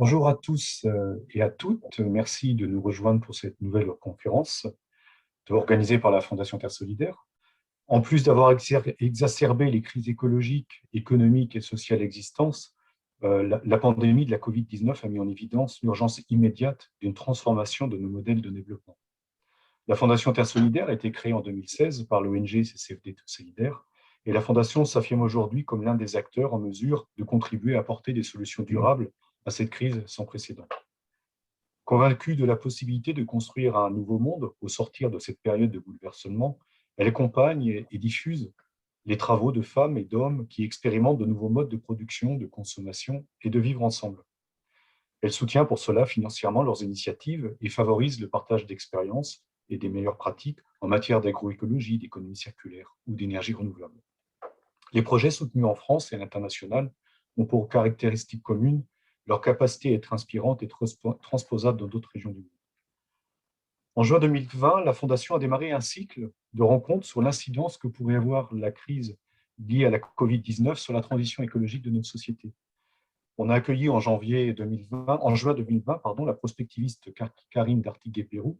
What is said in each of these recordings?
Bonjour à tous et à toutes. Merci de nous rejoindre pour cette nouvelle conférence organisée par la Fondation Terre Solidaire. En plus d'avoir exacerbé les crises écologiques, économiques et sociales existantes, la pandémie de la Covid-19 a mis en évidence l'urgence immédiate d'une transformation de nos modèles de développement. La Fondation Terre Solidaire a été créée en 2016 par l'ONG CCFD Terre Solidaire et la Fondation s'affirme aujourd'hui comme l'un des acteurs en mesure de contribuer à apporter des solutions durables à cette crise sans précédent. Convaincue de la possibilité de construire un nouveau monde au sortir de cette période de bouleversement, elle accompagne et diffuse les travaux de femmes et d'hommes qui expérimentent de nouveaux modes de production, de consommation et de vivre ensemble. Elle soutient pour cela financièrement leurs initiatives et favorise le partage d'expériences et des meilleures pratiques en matière d'agroécologie, d'économie circulaire ou d'énergie renouvelable. Les projets soutenus en France et à l'international ont pour caractéristique commune leur capacité à être inspirante et transposable dans d'autres régions du monde. En juin 2020, la Fondation a démarré un cycle de rencontres sur l'incidence que pourrait avoir la crise liée à la Covid-19 sur la transition écologique de notre société. On a accueilli en juin 2020, la prospectiviste Karine Dartiguet-Pérou,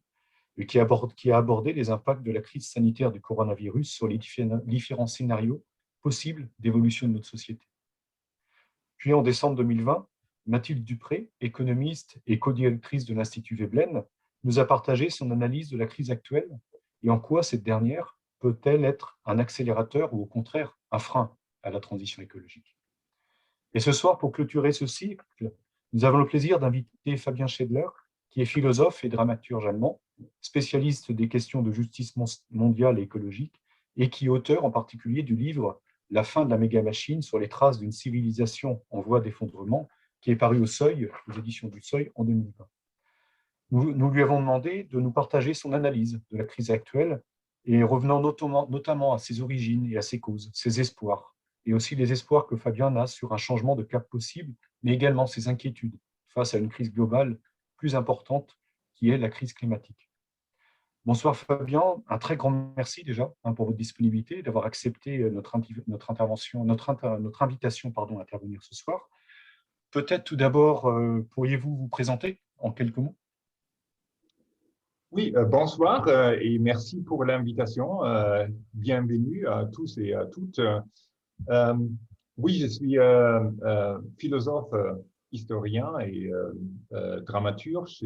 qui a abordé les impacts de la crise sanitaire du coronavirus sur les différents scénarios possibles d'évolution de notre société. Puis en décembre 2020, Mathilde Dupré, économiste et co-directrice de l'Institut Veblen, nous a partagé son analyse de la crise actuelle et en quoi cette dernière peut-elle être un accélérateur ou au contraire un frein à la transition écologique. Et ce soir, pour clôturer ce cycle, nous avons le plaisir d'inviter Fabien Schedler, qui est philosophe et dramaturge allemand, spécialiste des questions de justice mondiale et écologique, et qui est auteur en particulier du livre « La fin de la méga-machine sur les traces d'une civilisation en voie d'effondrement », qui est paru au Seuil, aux éditions du Seuil, en 2020. Nous lui avons demandé de nous partager son analyse de la crise actuelle et revenant notamment à ses origines et à ses causes, ses espoirs, et aussi les espoirs que Fabien a sur un changement de cap possible, mais également ses inquiétudes face à une crise globale plus importante qui est la crise climatique. Bonsoir Fabien, un très grand merci déjà pour votre disponibilité, d'avoir accepté notre invitation à intervenir ce soir. Peut-être tout d'abord, pourriez-vous vous présenter en quelques mots? Oui, bonsoir et merci pour l'invitation. Bienvenue à tous et à toutes. Oui, je suis philosophe, historien et dramaturge.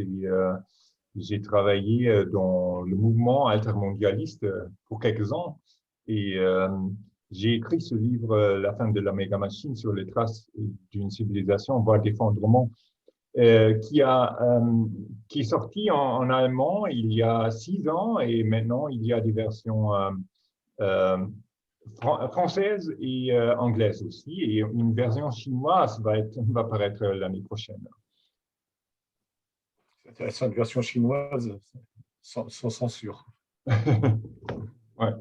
J'ai travaillé dans le mouvement altermondialiste pour quelques ans et j'ai écrit ce livre, La fin de la méga-machine, sur les traces d'une civilisation en voie d'effondrement, qui est sorti en allemand il y a 6 ans et maintenant il y a des versions françaises et anglaises aussi, et une version chinoise va paraître l'année prochaine. C'est intéressant, une version chinoise sans censure. Ouais.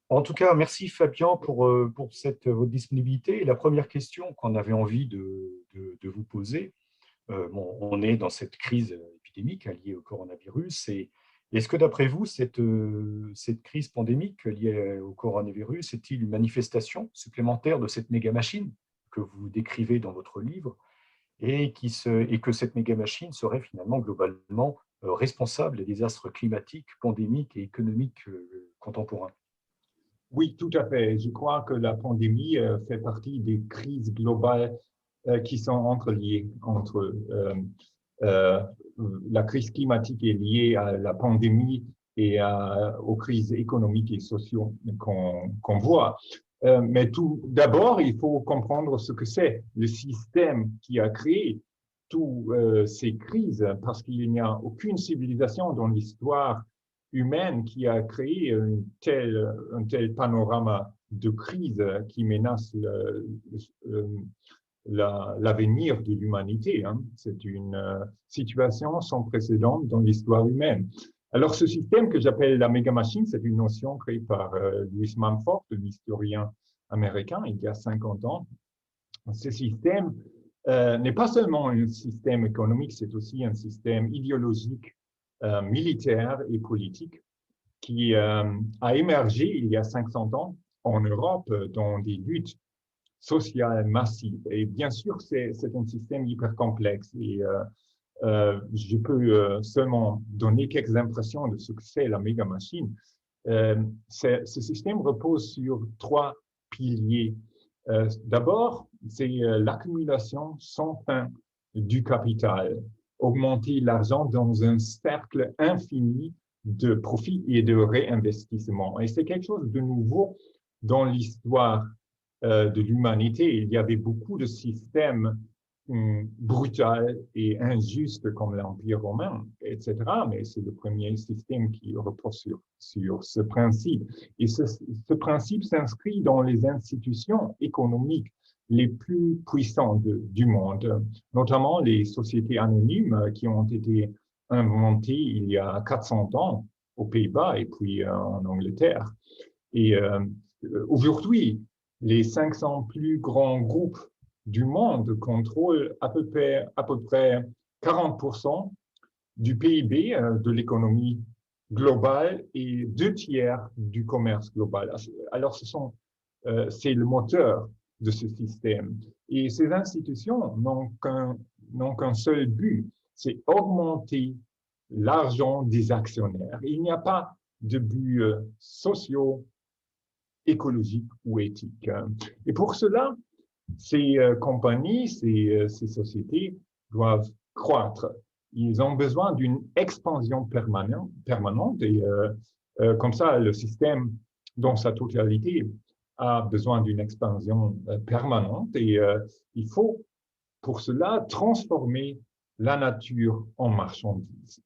En tout cas, merci Fabien pour votre disponibilité. Et la première question qu'on avait envie de vous poser, on est dans cette crise épidémique liée au coronavirus. Et est-ce que d'après vous, cette crise pandémique liée au coronavirus est-il une manifestation supplémentaire de cette méga-machine que vous décrivez dans votre livre et que cette méga-machine serait finalement globalement responsable des désastres climatiques, pandémiques et économiques contemporains? Oui, tout à fait. Je crois que la pandémie fait partie des crises globales qui sont entreliées entre la crise climatique est liée à la pandémie et aux crises économiques et sociales qu'on voit. Mais tout d'abord, il faut comprendre ce que c'est le système qui a créé toutes ces crises, parce qu'il n'y a aucune civilisation dans l'histoire humaine qui a créé un tel panorama de crise qui menace l'avenir de l'humanité. C'est une situation sans précédent dans l'histoire humaine. Alors, ce système que j'appelle la méga-machine, c'est une notion créée par Louis Mumford, un historien américain, il y a 50 ans. Ce système n'est pas seulement un système économique, c'est aussi un système idéologique, militaire et politique qui a émergé il y a 500 ans en Europe dans des luttes sociale massive. Et bien sûr, c'est un système hyper complexe. Et je peux seulement donner quelques impressions de ce que c'est la méga machine. Ce système repose sur trois piliers. D'abord, c'est l'accumulation sans fin du capital, augmenter l'argent dans un cercle infini de profit et de réinvestissement. Et c'est quelque chose de nouveau dans l'histoire de l'humanité. Il y avait beaucoup de systèmes brutal et injuste comme l'Empire romain, etc. Mais c'est le premier système qui repose sur ce principe. Et ce principe s'inscrit dans les institutions économiques les plus puissantes du monde, notamment les sociétés anonymes qui ont été inventées il y a 400 ans aux Pays-Bas et puis en Angleterre. Et aujourd'hui, les 500 plus grands groupes du monde contrôlent à peu près 40% du PIB de l'économie globale et 2 tiers du commerce global. Alors, c'est le moteur de ce système. Et ces institutions n'ont qu'un seul but, c'est augmenter l'argent des actionnaires. Il n'y a pas de but socio, écologique ou éthique. Et pour cela, ces compagnies, ces sociétés doivent croître. Ils ont besoin d'une expansion permanente et comme ça, le système dans sa totalité a besoin d'une expansion permanente et il faut pour cela transformer la nature en marchandise.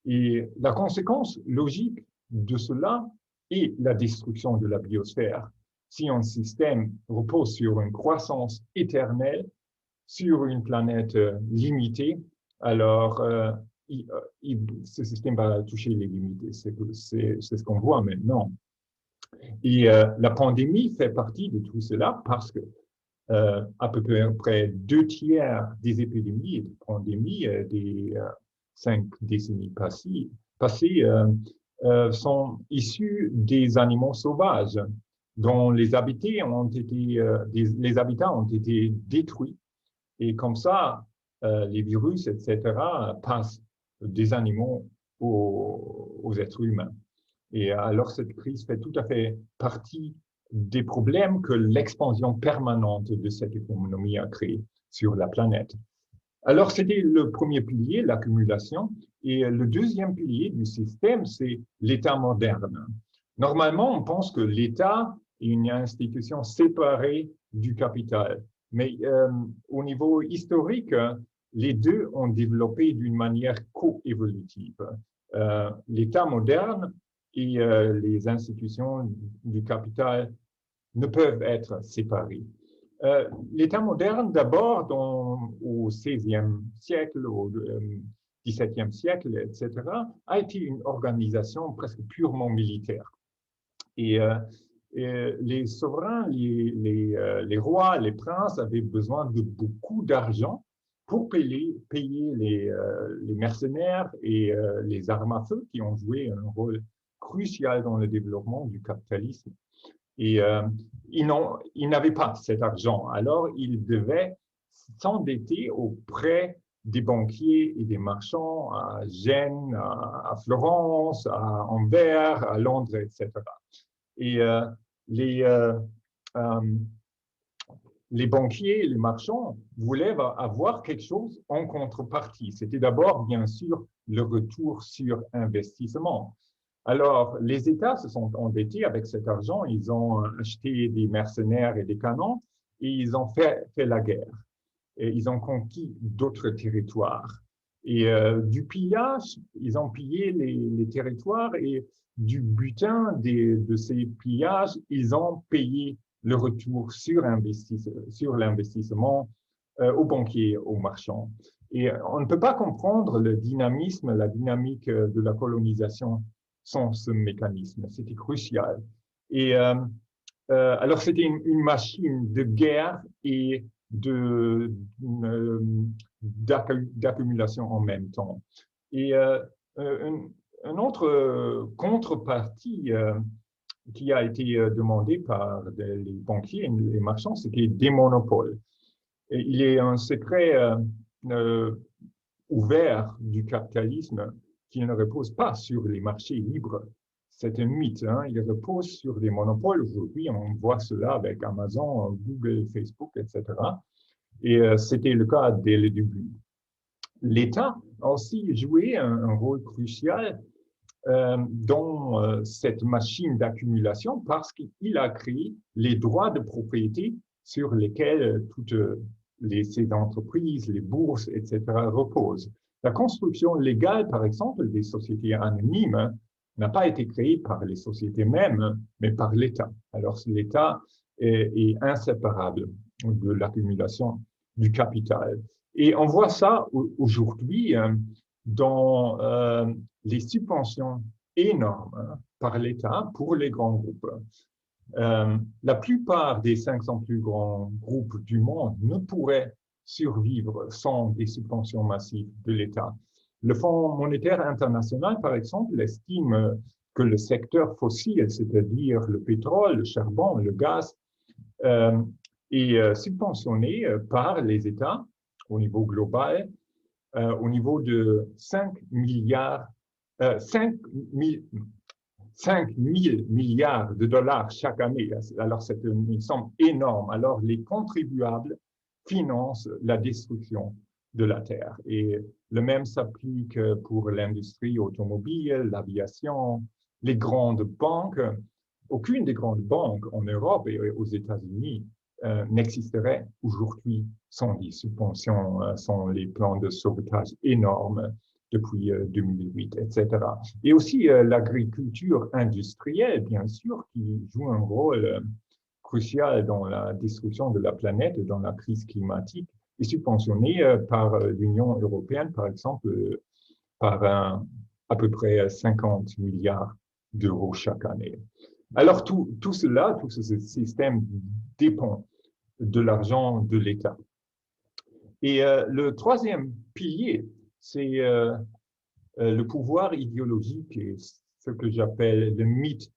Et la conséquence logique de cela est la destruction de la biosphère. Si un système repose sur une croissance éternelle, sur une planète limitée, alors ce système va toucher les limites. C'est ce qu'on voit maintenant. Et la pandémie fait partie de tout cela parce que à peu près 2 tiers des épidémies et des pandémies des 5 décennies passées sont issus des animaux sauvages dont les habitats ont été détruits. Et comme ça, les virus, etc., passent des animaux aux êtres humains. Et alors, cette crise fait tout à fait partie des problèmes que l'expansion permanente de cette économie a créé sur la planète. Alors, c'était le premier pilier, l'accumulation. Et le deuxième pilier du système, c'est l'État moderne. Normalement, on pense que l'État est une institution séparée du capital. Mais au niveau historique, les deux ont développé d'une manière coévolutive. L'État moderne et les institutions du capital ne peuvent être séparées. L'État moderne, d'abord, au XVIe siècle, au XVIIe siècle, etc., a été une organisation presque purement militaire. Et les souverains, les rois, les princes avaient besoin de beaucoup d'argent pour payer les mercenaires et les armes à feu qui ont joué un rôle crucial dans le développement du capitalisme. Et ils n'avaient pas cet argent. Alors, ils devaient s'endetter auprès des banquiers et des marchands à Gênes, à Florence, à Anvers, à Londres, etc. Et les banquiers et les marchands voulaient avoir quelque chose en contrepartie. C'était d'abord, bien sûr, le retour sur investissement. Alors, les États se sont endettés avec cet argent, ils ont acheté des mercenaires et des canons, et ils ont fait la guerre. Et ils ont conquis d'autres territoires. Et du pillage, ils ont pillé les territoires, et du butin de ces pillages, ils ont payé le retour sur l'investissement aux banquiers, aux marchands. Et on ne peut pas comprendre le dynamisme, la dynamique de la colonisation sans ce mécanisme. C'était crucial. Et alors, c'était une machine de guerre et d'accumulation en même temps. Et une autre contrepartie qui a été demandé par les banquiers et les marchands, c'était des monopoles. Et il est un secret euh, ouvert du capitalisme qui ne repose pas sur les marchés libres. C'est un mythe, hein. Il repose sur des monopoles. Aujourd'hui, on voit cela avec Amazon, Google, Facebook, etc. Et c'était le cas dès le début. L'État a aussi joué un rôle crucial dans cette machine d'accumulation parce qu'il a créé les droits de propriété sur lesquels toutes ces entreprises, les bourses, etc. reposent. La construction légale, par exemple, des sociétés anonymes n'a pas été créée par les sociétés mêmes, mais par l'État. Alors l'État est inséparable de l'accumulation du capital. Et on voit ça aujourd'hui dans les subventions énormes par l'État pour les grands groupes. La plupart des 500 plus grands groupes du monde ne pourraient survivre sans des subventions massives de l'État. Le Fonds monétaire international, par exemple, estime que le secteur fossile, c'est-à-dire le pétrole, le charbon, le gaz, est subventionné par les États au niveau global au niveau de 5 milliards, 5 000 milliards de dollars chaque année. Alors, c'est une somme énorme. Alors, les contribuables financent la destruction de la Terre. Et le même s'applique pour l'industrie automobile, l'aviation, les grandes banques. Aucune des grandes banques en Europe et aux États-Unis n'existerait aujourd'hui sans les subventions, sans les plans de sauvetage énormes depuis 2008, etc. Et aussi l'agriculture industrielle, bien sûr, qui joue un rôle crucial dans la destruction de la planète, dans la crise climatique, est subventionnée par l'Union européenne, par exemple, par à peu près 50 milliards d'euros chaque année. Alors tout cela, tout ce système dépend de l'argent de l'État. Et le troisième pilier, c'est le pouvoir idéologique et ce que j'appelle le mythe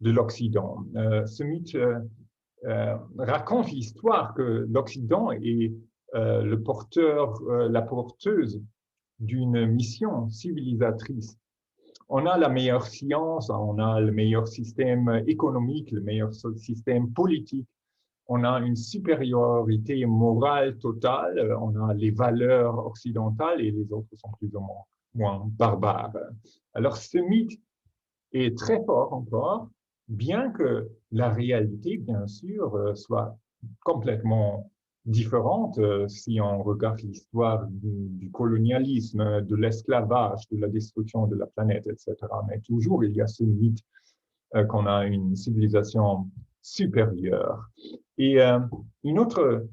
de l'Occident. Ce mythe raconte l'histoire que l'Occident est le porteur, la porteuse d'une mission civilisatrice. On a la meilleure science, on a le meilleur système économique, le meilleur système politique, on a une supériorité morale totale, on a les valeurs occidentales et les autres sont plus ou moins barbares. Alors ce mythe est très fort encore, bien que la réalité, bien sûr, soit complètement différente si on regarde l'histoire du colonialisme, de l'esclavage, de la destruction de la planète, etc. Mais toujours, il y a ce mythe qu'on a une civilisation supérieure. Et une autre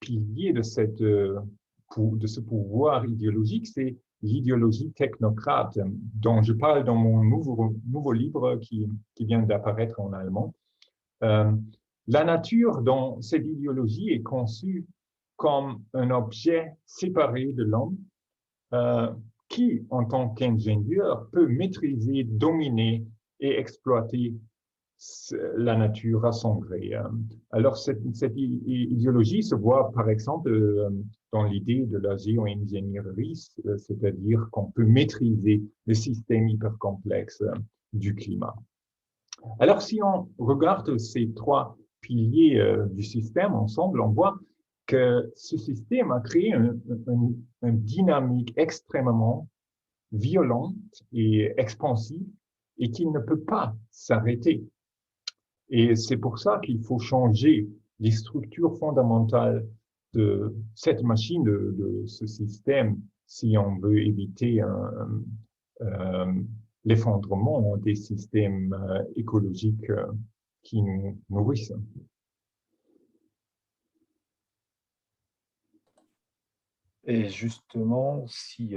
pilier de ce pouvoir idéologique, c'est l'idéologie technocrate, dont je parle dans mon nouveau livre qui vient d'apparaître en allemand. La nature dans cette idéologie est conçue comme un objet séparé de l'homme qui, en tant qu'ingénieur, peut maîtriser, dominer et exploiter la nature à son gré. Alors, cette idéologie se voit, par exemple, dans l'idée de la géo-ingénierie, c'est-à-dire qu'on peut maîtriser le système hyper complexe du climat. Alors, si on regarde ces trois piliers du système ensemble, on voit que ce système a créé une dynamique extrêmement violente et expansive et qui ne peut pas s'arrêter. Et c'est pour ça qu'il faut changer les structures fondamentales de cette machine, de ce système, si on veut éviter l'effondrement des systèmes écologiques qui nous nourrissent. Et justement, si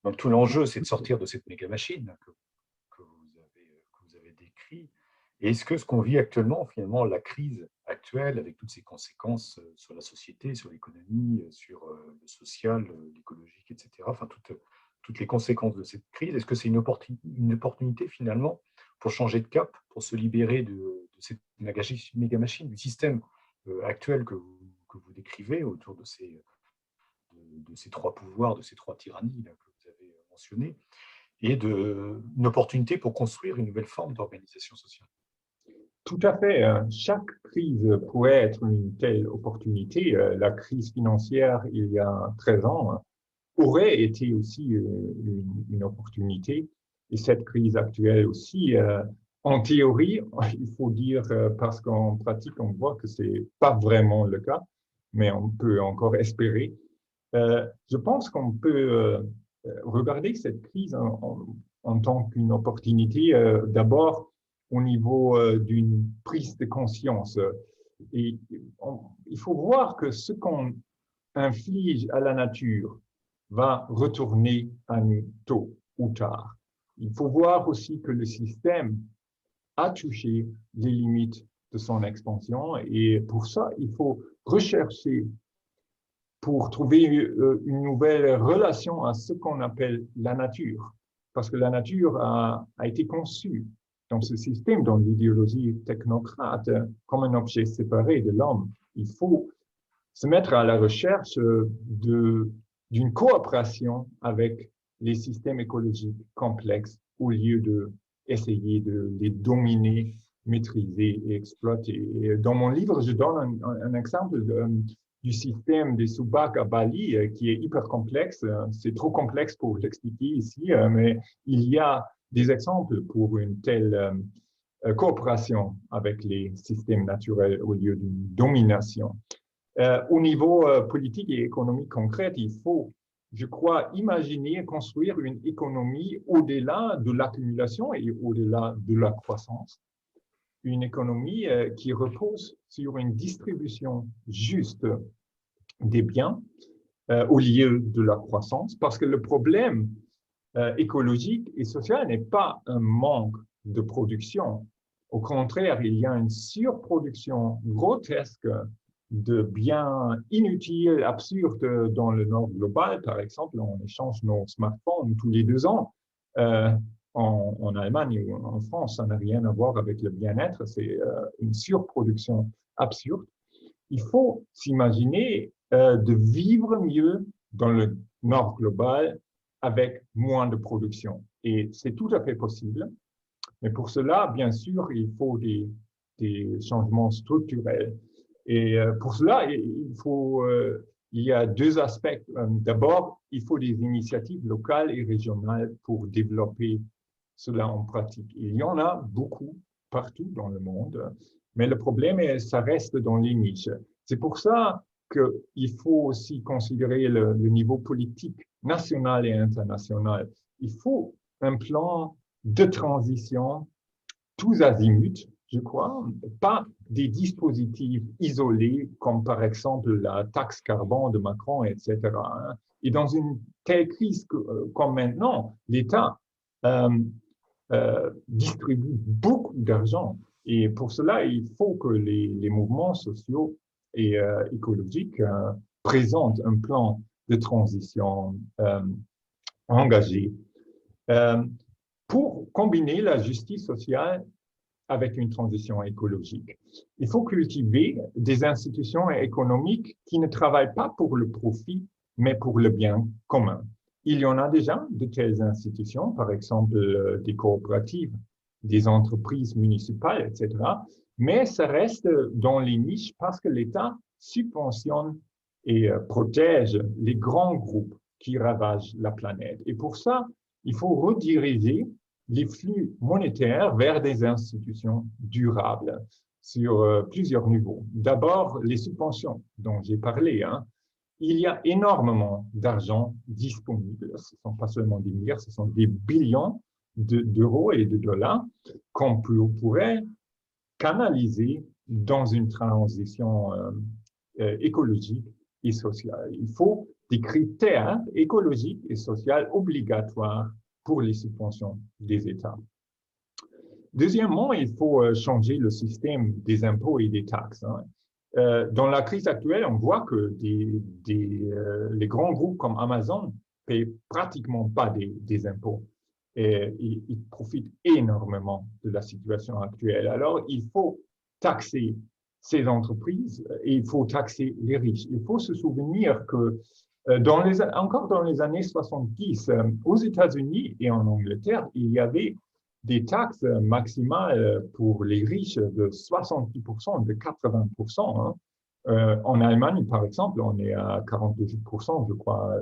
donc tout l'enjeu, c'est de sortir de cette méga machine que vous avez décrit. Et est-ce que ce qu'on vit actuellement, finalement, la crise actuelle, avec toutes ses conséquences sur la société, sur l'économie, sur le social, l'écologique, etc., enfin, toutes les conséquences de cette crise? Est-ce que c'est une opportunité finalement pour changer de cap, pour se libérer de cette méga-machine, du système actuel que vous décrivez autour de ces trois pouvoirs, de ces trois tyrannies là, que vous avez mentionnées, et une opportunité pour construire une nouvelle forme d'organisation sociale? Tout à fait. Chaque crise pourrait être une telle opportunité. La crise financière, il y a 13 ans, aurait été aussi une opportunité. Et cette crise actuelle aussi, en théorie, il faut dire, parce qu'en pratique, on voit que c'est pas vraiment le cas, mais on peut encore espérer. Je pense qu'on peut regarder cette crise en tant qu'une opportunité, d'abord au niveau d'une prise de conscience. Et il faut voir que ce qu'on inflige à la nature va retourner à nous tôt ou tard. Il faut voir aussi que le système a touché les limites de son expansion et pour ça, il faut rechercher pour trouver une nouvelle relation à ce qu'on appelle la nature. Parce que la nature a été conçue dans ce système, dans l'idéologie technocrate, comme un objet séparé de l'homme. Il faut se mettre à la recherche d'une coopération avec les systèmes écologiques complexes au lieu d'essayer de les dominer, maîtriser et exploiter. Et dans mon livre, je donne un exemple du système des Subak à Bali qui est hyper complexe. C'est trop complexe pour l'expliquer ici, mais il y a des exemples pour une telle coopération avec les systèmes naturels au lieu d'une domination. Au niveau politique et économique concret, il faut, je crois, imaginer et construire une économie au-delà de l'accumulation et au-delà de la croissance. Une économie qui repose sur une distribution juste des biens au lieu de la croissance, parce que le problème écologique et social n'est pas un manque de production. Au contraire, il y a une surproduction grotesque de biens inutiles, absurdes dans le nord global. Par exemple, on échange nos smartphones tous les 2 ans. En Allemagne ou en France, ça n'a rien à voir avec le bien-être, c'est une surproduction absurde. Il faut s'imaginer de vivre mieux dans le nord global avec moins de production. Et c'est tout à fait possible. Mais pour cela, bien sûr, il faut des changements structurels. Et pour cela, il y a 2 aspects. D'abord, il faut des initiatives locales et régionales pour développer cela en pratique. Il y en a beaucoup partout dans le monde, mais le problème est ça reste dans les niches. C'est pour ça qu'il faut aussi considérer le niveau politique national et international. Il faut un plan de transition tous azimuts, je crois, pas des dispositifs isolés comme par exemple la taxe carbone de Macron, etc. Et dans une telle crise comme maintenant, l'État distribue beaucoup d'argent. Et pour cela, il faut que les mouvements sociaux et écologiques présentent un plan de transition engagé pour combiner la justice sociale avec une transition écologique. Il faut cultiver des institutions économiques qui ne travaillent pas pour le profit, mais pour le bien commun. Il y en a déjà de telles institutions, par exemple des coopératives, des entreprises municipales, etc. Mais ça reste dans les niches parce que l'État subventionne et protège les grands groupes qui ravagent la planète. Et pour ça, il faut rediriger les flux monétaires vers des institutions durables sur plusieurs niveaux. D'abord, les subventions dont j'ai parlé. Il y a énormément d'argent disponible. Ce ne sont pas seulement des milliards, ce sont des billions d'euros et de dollars qu'on pourrait canaliser dans une transition écologique et sociale. Il faut des critères écologiques et sociaux obligatoires pour les subventions des États. Deuxièmement, il faut changer le système des impôts et des taxes. Dans la crise actuelle, on voit que les grands groupes comme Amazon paient pratiquement pas des impôts et ils profitent énormément de la situation actuelle. Alors, il faut taxer ces entreprises et il faut taxer les riches. Il faut se souvenir que encore dans les années 70, aux États-Unis et en Angleterre, il y avait des taxes maximales pour les riches de 70%, de 80%. Hein. En Allemagne, par exemple, on est à 48%, je crois.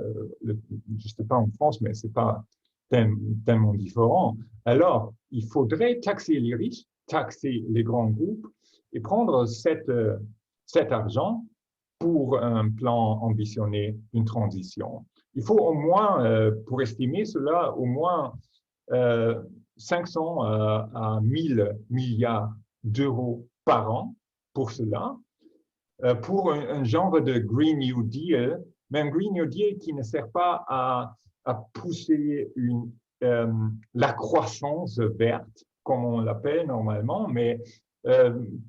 Je ne sais pas en France, mais ce n'est pas tellement différent. Alors, il faudrait taxer les riches, taxer les grands groupes et prendre cet argent pour un plan ambitionné, une transition. Il faut au moins, pour estimer cela, au moins 500 à 1000 milliards d'euros par an pour cela, pour un genre de Green New Deal, mais un Green New Deal qui ne sert pas à pousser la croissance verte, comme on l'appelle normalement, mais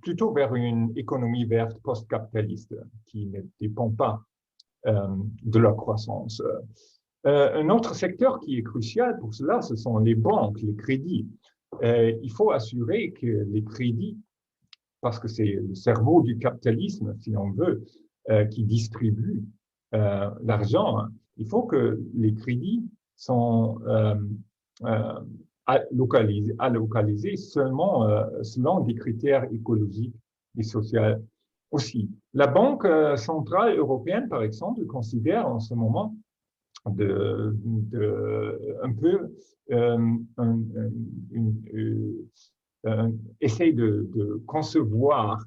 plutôt vers une économie verte post-capitaliste qui ne dépend pas de la croissance. Un autre secteur qui est crucial pour cela, ce sont les banques, les crédits. Il faut assurer que les crédits, parce que c'est le cerveau du capitalisme, si on veut, qui distribue l'argent, hein, il faut que les crédits sont allocalisés seulement selon des critères écologiques et sociaux aussi. La Banque centrale européenne, par exemple, considère en ce moment un peu essaye de concevoir,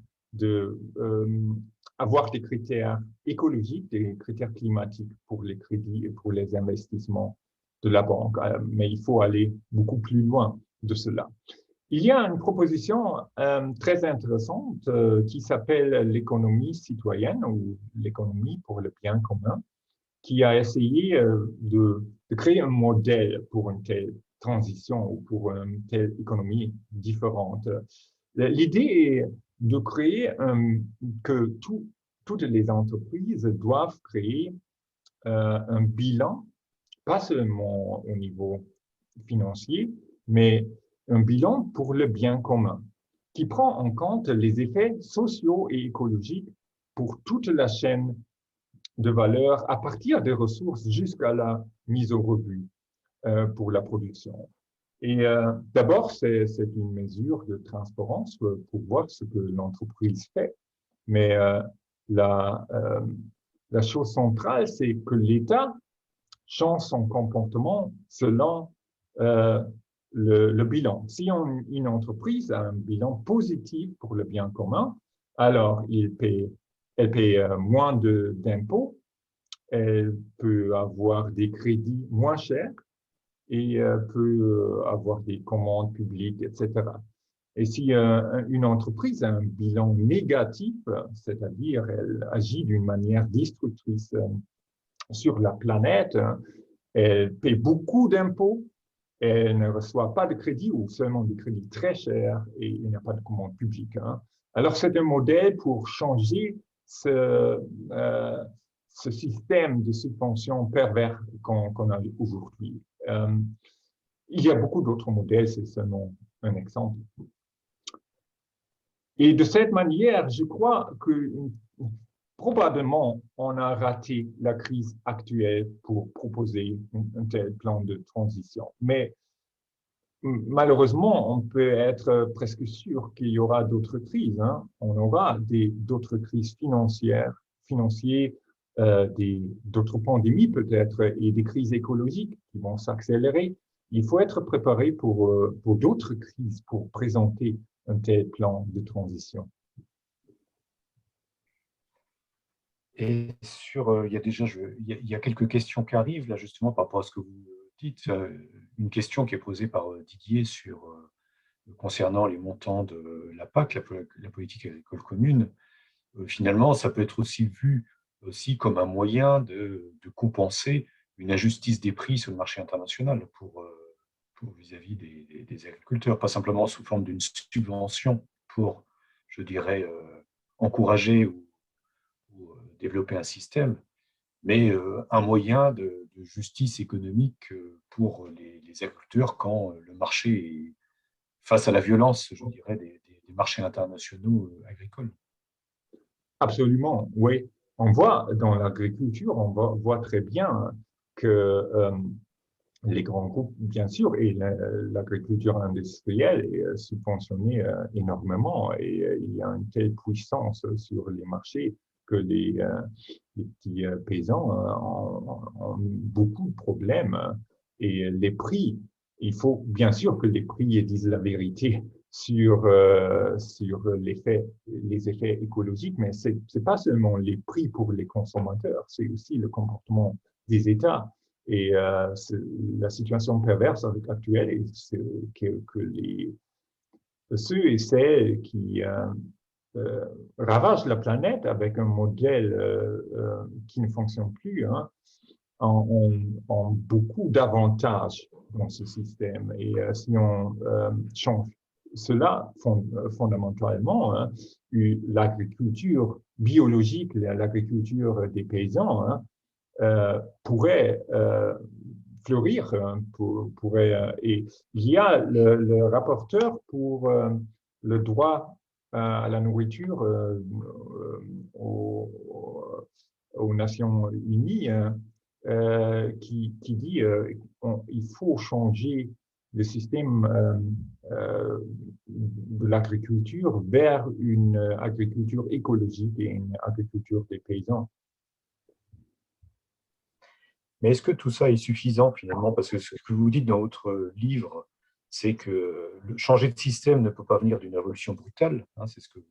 avoir des critères écologiques, des critères climatiques pour les crédits et pour les investissements de la banque. Mais il faut aller beaucoup plus loin de cela. Il y a une proposition très intéressante qui s'appelle l'économie citoyenne ou l'économie pour le bien commun, qui a essayé de créer un modèle pour une telle transition ou pour une telle économie différente. L'idée est de créer que toutes les entreprises doivent créer un bilan, pas seulement au niveau financier, mais un bilan pour le bien commun, qui prend en compte les effets sociaux et écologiques pour toute la chaîne de valeur à partir des ressources jusqu'à la mise au rebut pour la production. Et d'abord, c'est une mesure de transparence pour voir ce que l'entreprise fait. Mais la chose centrale, c'est que l'État change son comportement selon le bilan. Si une entreprise a un bilan positif pour le bien commun, alors elle paie moins d'impôts, elle peut avoir des crédits moins chers et peut avoir des commandes publiques, etc. Et si une entreprise a un bilan négatif, c'est-à-dire elle agit d'une manière destructrice sur la planète, elle paie beaucoup d'impôts, elle ne reçoit pas de crédit ou seulement des crédits très chers et il n'y a pas de commande publique. Hein. Alors, c'est un modèle pour changer ce système de subvention pervers qu'on a aujourd'hui. Il y a beaucoup d'autres modèles, c'est seulement un exemple. Et de cette manière, je crois que probablement on a raté la crise actuelle pour proposer un tel plan de transition. Mais malheureusement, on peut être presque sûr qu'il y aura d'autres crises. Hein. On aura d'autres crises financières, d'autres pandémies peut-être, et des crises écologiques qui vont s'accélérer. Il faut être préparé pour d'autres crises, pour présenter un tel plan de transition. Et il y a déjà il y a quelques questions qui arrivent, là, justement, par rapport à ce que vous dites. Une question qui est posée par Didier concernant les montants de la PAC, la politique agricole commune. Finalement, ça peut être aussi vu aussi comme un moyen de compenser une injustice des prix sur le marché international vis-à-vis des agriculteurs, pas simplement sous forme d'une subvention pour, je dirais, encourager ou développer un système, mais un moyen de justice économique pour les agriculteurs quand le marché est face à la violence, je dirais, des marchés internationaux agricoles. Absolument, oui. On voit dans l'agriculture, voit très bien que les grands groupes, bien sûr, et l'agriculture industrielle est subventionnée énormément et il y a une telle puissance sur les marchés que les petits paysans ont beaucoup de problèmes. Et les prix, il faut bien sûr que les prix disent la vérité sur les effets écologiques, mais c'est pas seulement les prix pour les consommateurs, c'est aussi le comportement des États. Et la situation perverse actuelle, c'est que ceux et celles qui euh, ravagent la planète avec un modèle qui ne fonctionne plus, hein, ont beaucoup d'avantages dans ce système. Et si on change cela fondamentalement, hein, l'agriculture biologique, l'agriculture des paysans, hein, pourrait fleurir, hein, pourrait, et il y a le rapporteur pour le droit à la nourriture aux Nations Unies qui dit il faut changer le système de l'agriculture vers une agriculture écologique et une agriculture des paysans. Mais est-ce que tout ça est suffisant finalement? Parce que ce que vous dites dans votre livre, c'est que changer de système ne peut pas venir d'une révolution brutale, hein, c'est ce que vous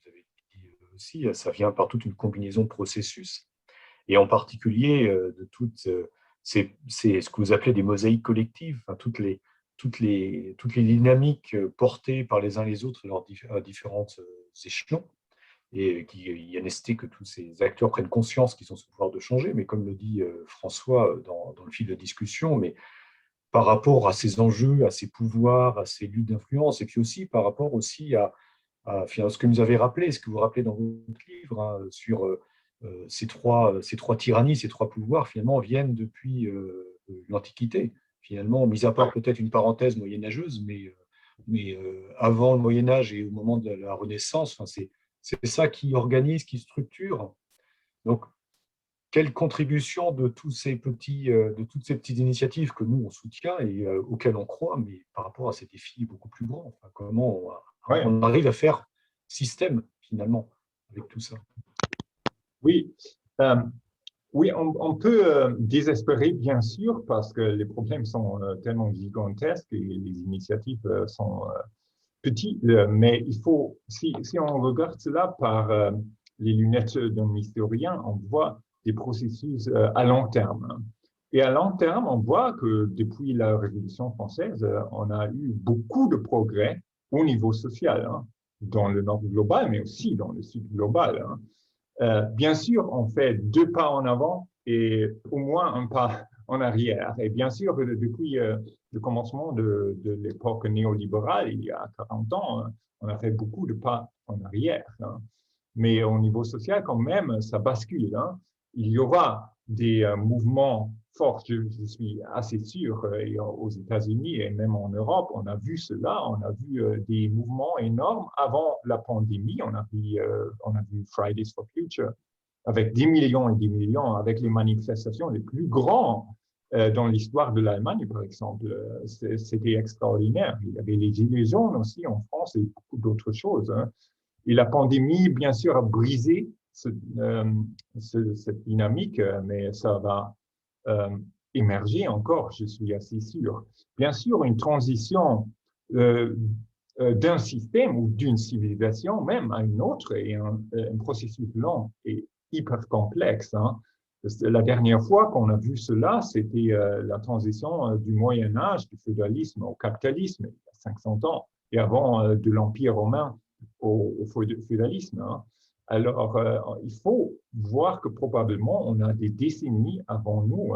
avez dit aussi, ça vient par toute une combinaison de processus, et en particulier de toutes c'est ce que vous appelez des mosaïques collectives, enfin, toutes les dynamiques portées par les uns les autres à différents échelons, et qu'il est nécessaire que tous ces acteurs prennent conscience qu'ils ont ce pouvoir de changer, mais comme le dit François dans le fil de discussion, mais par rapport à ces enjeux, à ces pouvoirs, à ces luttes d'influence, et puis aussi par rapport aussi à ce que vous avez rappelé, ce que vous rappelez dans votre livre, hein, sur ces trois tyrannies, ces trois pouvoirs, finalement, viennent depuis l'Antiquité. Finalement, mis à part peut-être une parenthèse moyenâgeuse, mais avant le Moyen-Âge et au moment de la Renaissance, enfin, c'est ça qui organise, qui structure. Donc, quelle contribution de toutes ces petites initiatives que nous, on soutient et auxquelles on croit, mais par rapport à ces défis beaucoup plus grands. Enfin, comment Ouais. on arrive à faire système, finalement, avec tout ça? Oui, euh, oui, on peut désespérer, bien sûr, parce que les problèmes sont tellement gigantesques et les initiatives sont petites, mais il faut, si on regarde cela par les lunettes d'un historien, on voit des processus à long terme, hein. Et à long terme, on voit que depuis la Révolution française, on a eu beaucoup de progrès au niveau social, hein, dans le nord global, mais aussi dans le sud global, hein. Bien sûr, on fait 2 pas en avant et au moins un pas en arrière. Et bien sûr, depuis le commencement de l'époque néolibérale, il y a 40 ans, on a fait beaucoup de pas en arrière, hein. Mais au niveau social, quand même, ça bascule, hein. Il y aura des mouvements forts, je suis assez sûr, aux États-Unis et même en Europe, on a vu cela, on a vu des mouvements énormes avant la pandémie, on a vu Fridays for Future avec des millions et des millions, avec les manifestations les plus grandes dans l'histoire de l'Allemagne, par exemple. C'était extraordinaire. Il y avait les Gilets jaunes aussi en France et beaucoup d'autres choses, hein. Et la pandémie, bien sûr, a brisé cette dynamique, mais ça va euh, émerger encore, je suis assez sûr. Bien sûr, une transition euh, d'un système ou d'une civilisation même à une autre est un processus long et hyper complexe, hein. La dernière fois qu'on a vu cela, c'était la transition du Moyen Âge, du féodalisme au capitalisme, il y a 500 ans, et avant de l'Empire romain au féodalisme, hein. Alors, il faut voir que probablement on a des décennies avant nous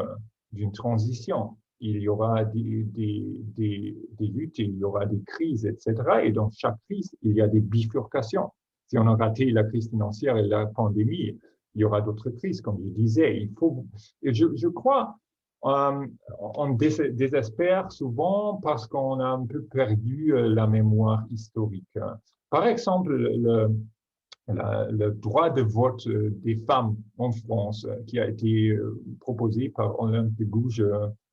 d'une transition. Il y aura des luttes, il y aura des crises, etc. Et dans chaque crise, il y a des bifurcations. Si on a raté la crise financière et la pandémie, il y aura d'autres crises, comme je disais. Je crois, on désespère souvent parce qu'on a un peu perdu la mémoire historique. Par exemple, le droit de vote des femmes en France, qui a été proposé par Olympe de Gouges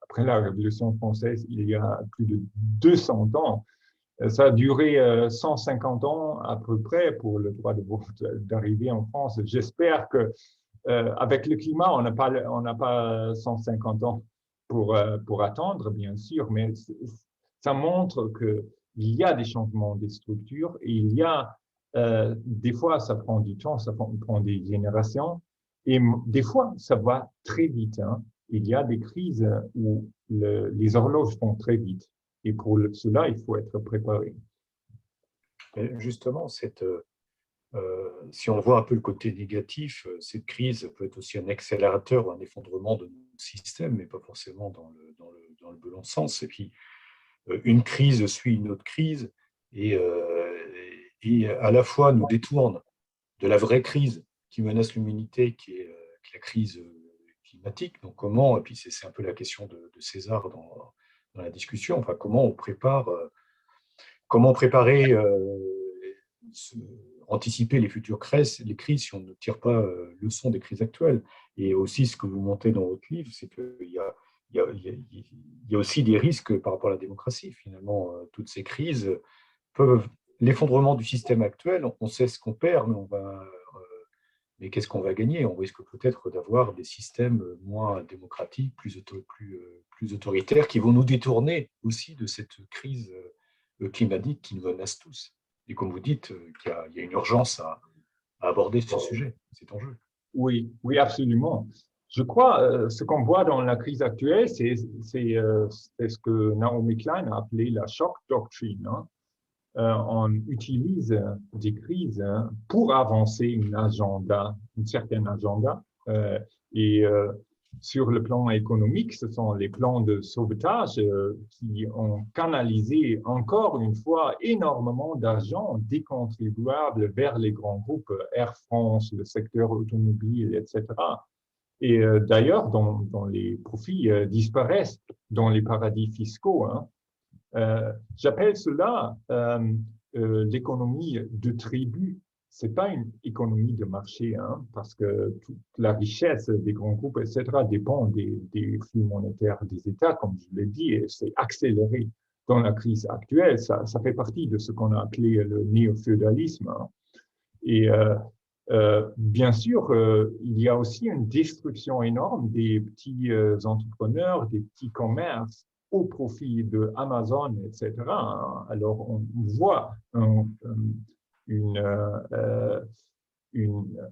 après la Révolution française il y a plus de 200 ans. Ça a duré 150 ans à peu près pour le droit de vote d'arriver en France. J'espère que avec le climat, on n'a pas 150 ans pour attendre, bien sûr, mais ça montre qu'il y a des changements des structures et il y a des fois, ça prend du temps, ça prend des générations et des fois, ça va très vite. Hein. Il y a des crises où les horloges vont très vite et pour cela, il faut être préparé. Et justement, si on voit un peu le côté négatif, cette crise peut être aussi un accélérateur ou un effondrement de notre système, mais pas forcément dans le bon sens. Et puis, une crise suit une autre crise et, à la fois nous détourne de la vraie crise qui menace l'humanité, qui est la crise climatique. Donc comment, et puis c'est un peu la question de César dans la discussion, enfin, comment préparer, anticiper les futures crises si on ne tire pas leçon des crises actuelles. Et aussi, ce que vous montez dans votre livre, c'est qu'il y a aussi des risques par rapport à la démocratie. Finalement, toutes ces crises peuvent... L'effondrement du système actuel, on sait ce qu'on perd, mais qu'est-ce qu'on va gagner? On risque peut-être d'avoir des systèmes moins démocratiques, plus autoritaires, qui vont nous détourner aussi de cette crise climatique qui nous menace tous. Et comme vous dites, il y a une urgence à aborder ce sujet, cet enjeu. Oui, oui, absolument. Je crois ce qu'on voit dans la crise actuelle, c'est ce que Naomi Klein a appelé la shock doctrine. Hein. On utilise des crises pour avancer une certaine agenda. Et sur le plan économique, ce sont les plans de sauvetage qui ont canalisé encore une fois énormément d'argent des contribuables vers les grands groupes, Air France, le secteur automobile, etc. Et d'ailleurs, dont les profits disparaissent dans les paradis fiscaux. Hein. J'appelle cela l'économie de tribu. C'est pas une économie de marché, hein, parce que toute la richesse des grands groupes, etc., dépend des flux monétaires des États, comme je l'ai dit, et c'est accéléré dans la crise actuelle. Ça fait partie de ce qu'on a appelé le néo-féodalisme. Hein. Et bien sûr, il y a aussi une destruction énorme des petits entrepreneurs, des petits commerces au profit de Amazon, etc. Alors, on voit une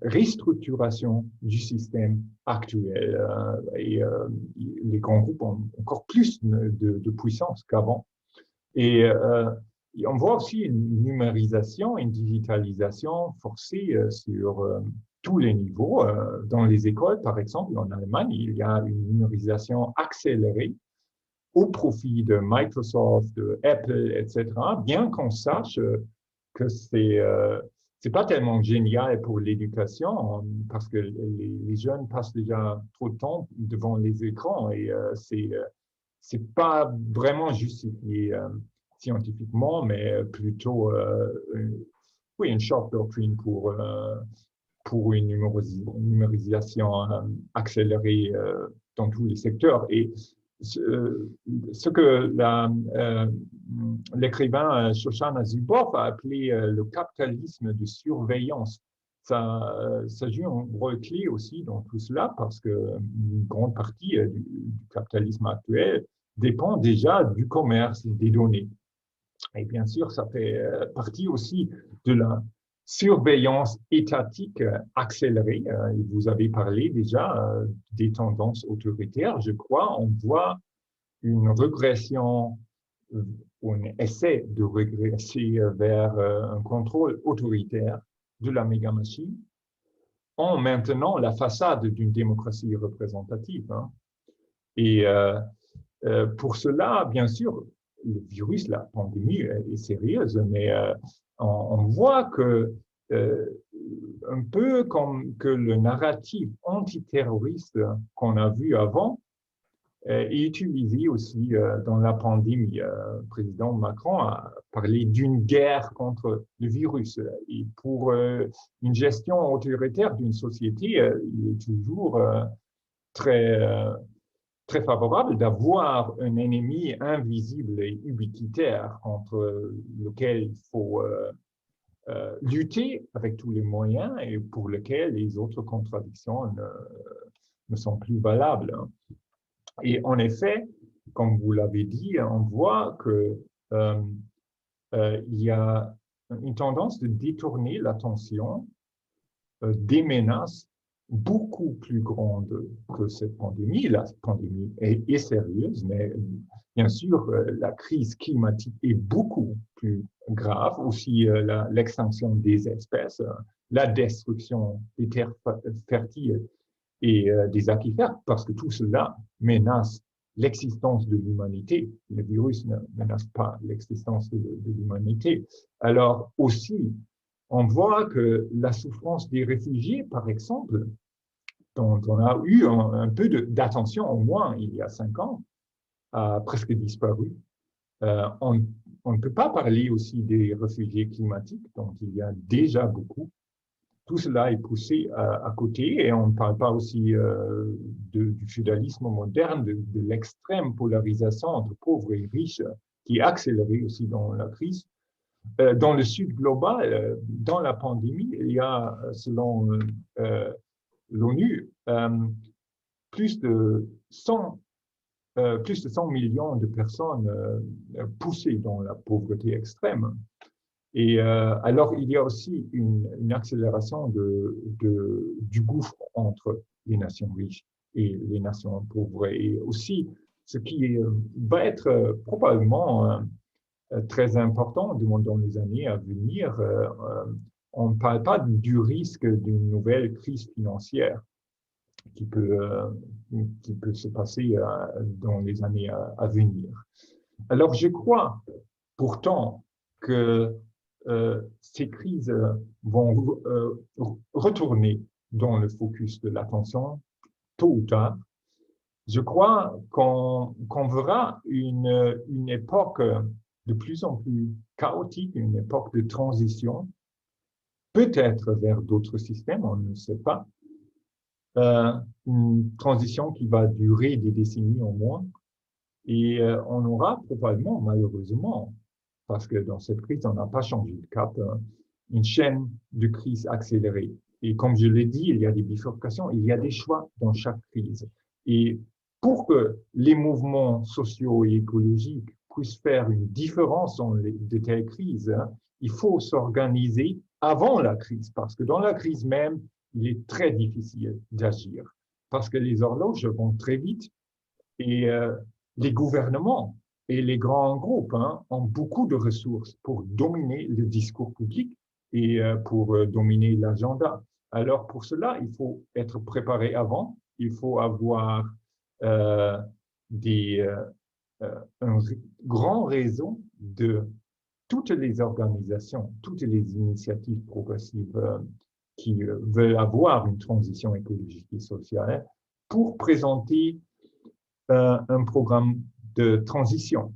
restructuration du système actuel et les grands groupes ont encore plus de puissance qu'avant. Et on voit aussi une numérisation, une digitalisation forcée sur tous les niveaux. Dans les écoles, par exemple, en Allemagne, il y a une numérisation accélérée au profit de Microsoft, de Apple, etc., bien qu'on sache que c'est pas tellement génial pour l'éducation parce que les jeunes passent déjà trop de temps devant les écrans et c'est pas vraiment justifié scientifiquement, mais plutôt oui, une shock doctrine pour une numérisation accélérée dans tous les secteurs. Et ce que l'écrivain Shoshana Zuboff a appelé le capitalisme de surveillance. Ça joue un rôle clé aussi dans tout cela parce qu'une grande partie du capitalisme actuel dépend déjà du commerce des données. Et bien sûr, ça fait partie aussi de la surveillance étatique accélérée. Vous avez parlé déjà des tendances autoritaires. Je crois on voit une régression, ou un essai de régresser vers un contrôle autoritaire de la méga-machine en maintenant la façade d'une démocratie représentative. Hein. Et pour cela, bien sûr, le virus, la pandémie est sérieuse, mais on voit que un peu comme que le narratif antiterroriste qu'on a vu avant est utilisé aussi dans la pandémie. Le président Macron a parlé d'une guerre contre le virus. Et pour une gestion autoritaire d'une société, il est toujours très, très favorable d'avoir un ennemi invisible et ubiquitaire contre lequel il faut lutter avec tous les moyens et pour lequel les autres contradictions ne sont plus valables. Et en effet, comme vous l'avez dit, on voit que il y a une tendance de détourner l'attention des menaces beaucoup plus grandes que cette pandémie. La pandémie est sérieuse, mais bien sûr, la crise climatique est beaucoup plus grave. Aussi, l'extinction des espèces, la destruction des terres fertiles et des aquifères, parce que tout cela menace l'existence de l'humanité. Le virus ne menace pas l'existence de l'humanité. Alors aussi, on voit que la souffrance des réfugiés, par exemple, dont on a eu un peu d'attention au moins il y a 5 ans, a presque disparu. On ne peut pas parler aussi des réfugiés climatiques, dont il y a déjà beaucoup. Tout cela est poussé à côté et on ne parle pas aussi du féodalisme moderne, de l'extrême polarisation entre pauvres et riches qui est accélérée aussi dans la crise. Dans le sud global, dans la pandémie, il y a, selon l'ONU, plus de 100 millions de personnes poussées dans la pauvreté extrême. Et alors, il y a aussi une accélération du gouffre entre les nations riches et les nations pauvres. Et aussi, ce qui va être probablement très important dans les années à venir, on ne parle pas du risque d'une nouvelle crise financière qui peut se passer dans les années à venir. Alors, je crois pourtant que ces crises vont retourner dans le focus de l'attention tôt ou tard. Je crois qu'on verra une époque de plus en plus chaotique, une époque de transition, peut-être vers d'autres systèmes, on ne sait pas, une transition qui va durer des décennies au moins, et on aura probablement, malheureusement, parce que dans cette crise, on n'a pas changé de cap, une chaîne de crise accélérée. Et comme je l'ai dit, il y a des bifurcations, il y a des choix dans chaque crise. Et pour que les mouvements sociaux et écologiques puissent faire une différence dans de telles crises, il faut s'organiser avant la crise, parce que dans la crise même, il est très difficile d'agir, parce que les horloges vont très vite et les gouvernements et les grands groupes ont beaucoup de ressources pour dominer le discours public et pour dominer l'agenda. Alors pour cela, il faut être préparé avant, il faut avoir un grand réseau de toutes les organisations, toutes les initiatives progressives qui veulent avoir une transition écologique et sociale pour présenter un programme de transition.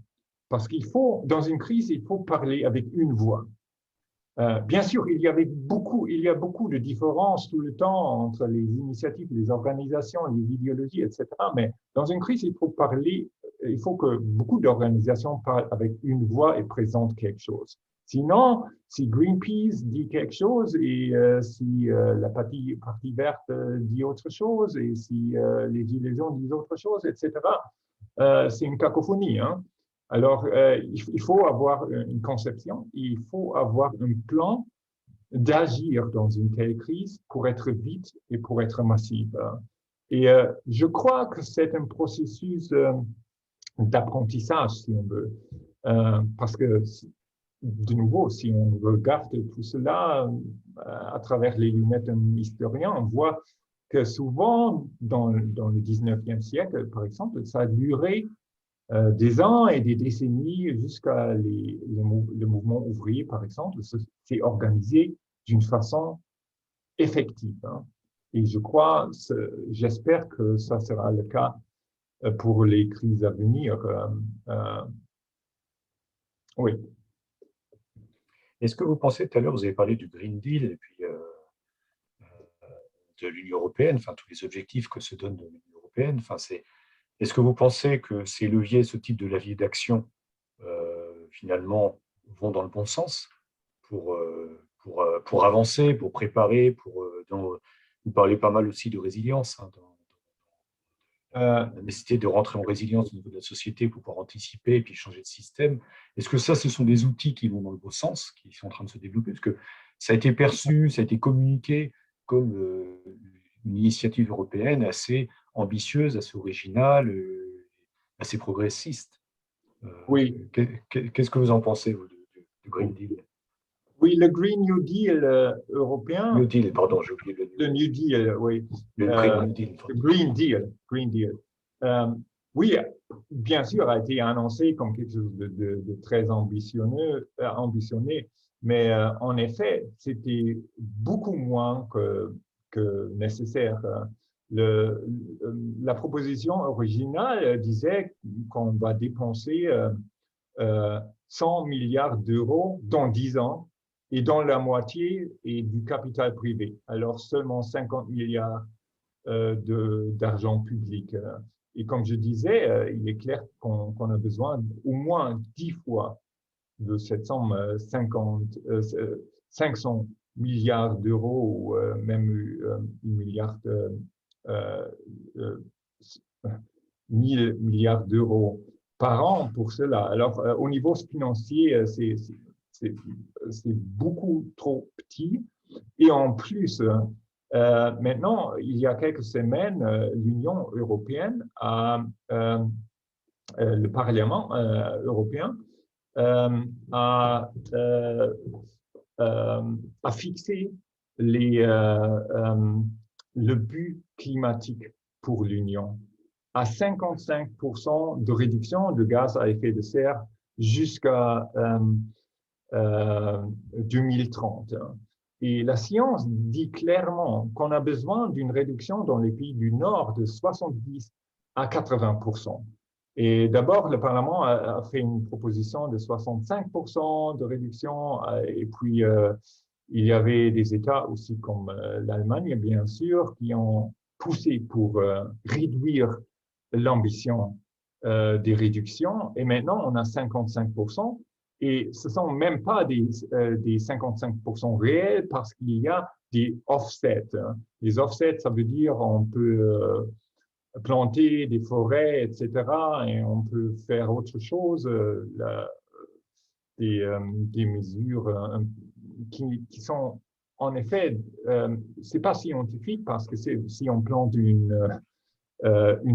Parce qu'il faut, dans une crise, il faut parler avec une voix. Bien sûr, il y a beaucoup de différences tout le temps entre les initiatives, les organisations, les idéologies, etc. Mais dans une crise, il faut que beaucoup d'organisations parlent avec une voix et présentent quelque chose. Sinon, si Greenpeace dit quelque chose et si la partie verte dit autre chose et si les Gilets jaunes disent autre chose, etc., c'est une cacophonie. Alors, il faut avoir une conception, il faut avoir un plan d'agir dans une telle crise pour être vite et pour être massive. Et je crois que c'est un processus d'apprentissage, si on veut, parce que, de nouveau, si on regarde tout cela à travers les lunettes d'un historien, on voit que souvent, dans le 19e siècle, par exemple, ça a duré des ans et des décennies jusqu'à le mouvement ouvrier, par exemple, s'est organisé d'une façon effective. Hein. Et j'espère que ça sera le cas pour les crises à venir. Oui. Est-ce que vous pensez, tout à l'heure, vous avez parlé du Green Deal et puis de l'Union européenne, enfin tous les objectifs que se donne l'Union européenne. Enfin, est-ce que vous pensez que ces leviers, ce type de levier d'action, finalement, vont dans le bon sens pour avancer, pour préparer, vous parlez pas mal aussi de résilience, hein, la nécessité de rentrer en résilience au niveau de la société pour pouvoir anticiper et puis changer de système. Est-ce que ça, ce sont des outils qui vont dans le bon sens, qui sont en train de se développer? Parce que ça a été perçu, ça a été communiqué comme une initiative européenne assez ambitieuse, assez originale, assez progressiste. Oui, Qu'est-ce que vous en pensez, vous, du Green Deal? oui, le Green New Deal européen, New Deal, pardon, j'ai oublié le New Deal, oui, le Green New Deal. le Green Deal, Green Deal. Oui, bien sûr, a été annoncé comme quelque chose de très ambitionné, mais en effet, c'était beaucoup moins que nécessaire. La proposition originale disait qu'on va dépenser 100 milliards d'euros dans 10 ans et dont la moitié est du capital privé. Alors seulement 50 milliards d'argent public. Et comme je disais, il est clair qu'on a besoin au moins 10 fois de cette somme, 500 milliards d'euros ou même 1000 milliards d'euros par an pour cela. Alors, au niveau financier, c'est beaucoup trop petit. Et en plus, maintenant, il y a quelques semaines, l'Union européenne le Parlement européen a fixé le but climatique pour l'Union à 55% de réduction de gaz à effet de serre jusqu'à 2030. Et la science dit clairement qu'on a besoin d'une réduction dans les pays du Nord de 70 à 80%. Et d'abord, le Parlement a fait une proposition de 65% de réduction, et puis il y avait des États aussi comme l'Allemagne, bien sûr, qui ont poussé pour réduire l'ambition des réductions. Et maintenant, on a 55%. Et ce ne sont même pas des 55% réels parce qu'il y a des offsets. Les offsets, ça veut dire on peut planter des forêts, etc. Et on peut faire autre chose, des mesures qui sont en effet, c'est pas scientifique parce que si on plante une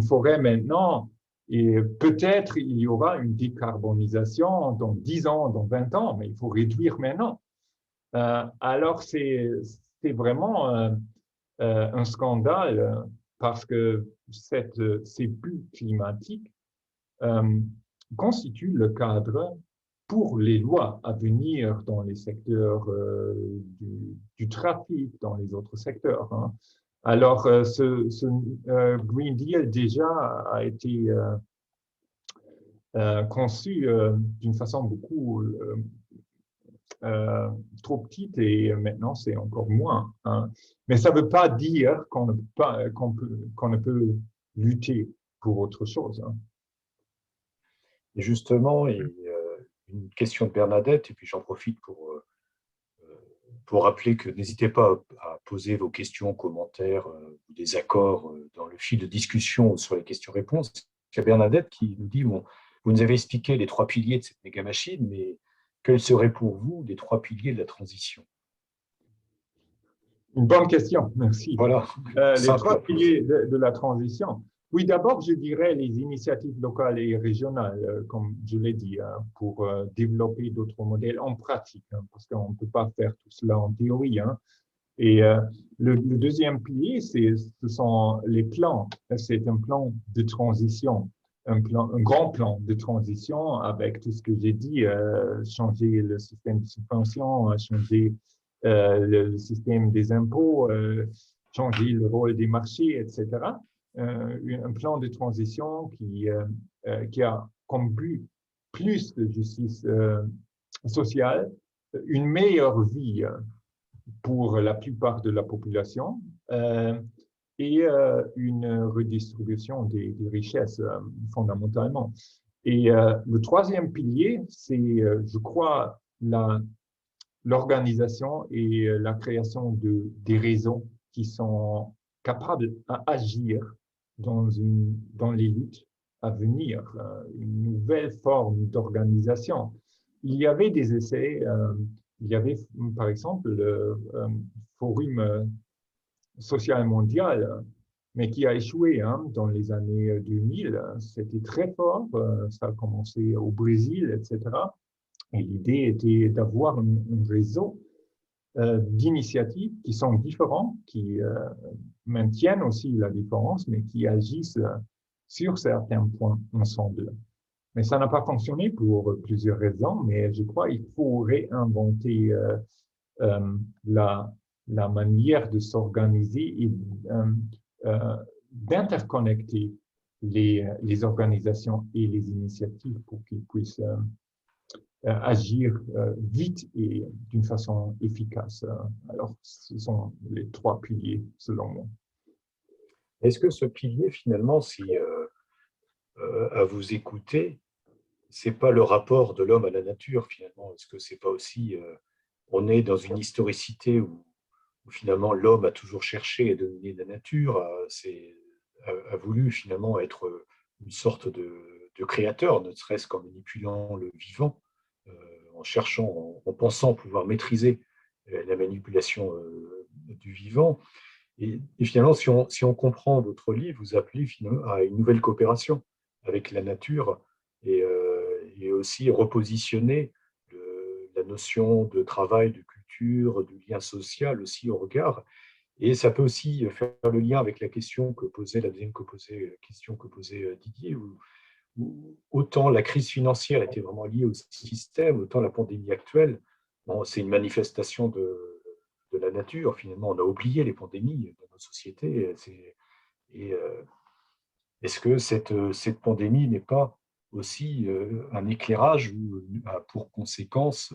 forêt maintenant, et peut-être il y aura une décarbonisation dans 10 ans, dans 20 ans, mais il faut réduire maintenant. Alors c'est vraiment un scandale parce que ces buts climatiques constituent le cadre pour les lois à venir dans les secteurs du trafic, dans les autres secteurs. Hein. Alors, ce Green Deal déjà a été conçu d'une façon beaucoup trop petite et maintenant c'est encore moins. Hein. Mais ça ne veut pas dire qu'on ne peut lutter pour autre chose. Hein. Et justement, une question de Bernadette, et puis j'en profite pour rappeler que n'hésitez pas à poser vos questions, commentaires ou des accords dans le fil de discussion sur les questions-réponses. Il y a Bernadette qui nous dit, bon, vous nous avez expliqué les 3 piliers de cette méga machine, mais quels seraient pour vous les 3 piliers de la transition? Une bonne question, merci. Voilà, les 3 piliers de la transition. Oui, d'abord, je dirais les initiatives locales et régionales, comme je l'ai dit, hein, pour développer d'autres modèles en pratique, hein, parce qu'on ne peut pas faire tout cela en théorie. Hein. Et le deuxième pilier, ce sont les plans. C'est un plan de transition, un grand plan de transition avec tout ce que j'ai dit, changer le système de subvention, changer le système des impôts, changer le rôle des marchés, etc. Un plan de transition qui a comme but plus de justice sociale, une meilleure vie pour la plupart de la population et une redistribution des richesses fondamentalement. Et le troisième pilier, c'est, je crois, l'organisation et la création des réseaux qui sont capables d'agir dans les luttes à venir, une nouvelle forme d'organisation. Il y avait des essais, il y avait par exemple le Forum social mondial, mais qui a échoué dans les années 2000. C'était très fort, ça a commencé au Brésil, etc. Et l'idée était d'avoir un réseau d'initiatives qui sont différents, qui maintiennent aussi la différence, mais qui agissent sur certains points ensemble. Mais ça n'a pas fonctionné pour plusieurs raisons, mais je crois qu'il faut réinventer la manière de s'organiser et d'interconnecter les organisations et les initiatives pour qu'ils puissent agir vite et d'une façon efficace. Alors, ce sont les trois piliers, selon moi. Est-ce que ce pilier, finalement, si à vous écouter, c'est pas le rapport de l'homme à la nature, finalement? Est-ce que c'est pas aussi, on est dans une historicité où finalement l'homme a toujours cherché à dominer la nature, a voulu finalement être une sorte de créateur, ne serait-ce qu'en manipulant le vivant, en cherchant, en pensant pouvoir maîtriser la manipulation du vivant. Et finalement, si on comprend votre livre, vous appelez finalement à une nouvelle coopération avec la nature et aussi repositionner la notion de travail, de culture, du lien social aussi au regard. Et ça peut aussi faire le lien avec la question que posait, la deuxième question que posait Didier, où autant la crise financière était vraiment liée au système, autant la pandémie actuelle, bon, c'est une manifestation de la nature. Finalement, on a oublié les pandémies dans nos sociétés. Et est-ce que cette pandémie n'est pas aussi un éclairage ou pour conséquence,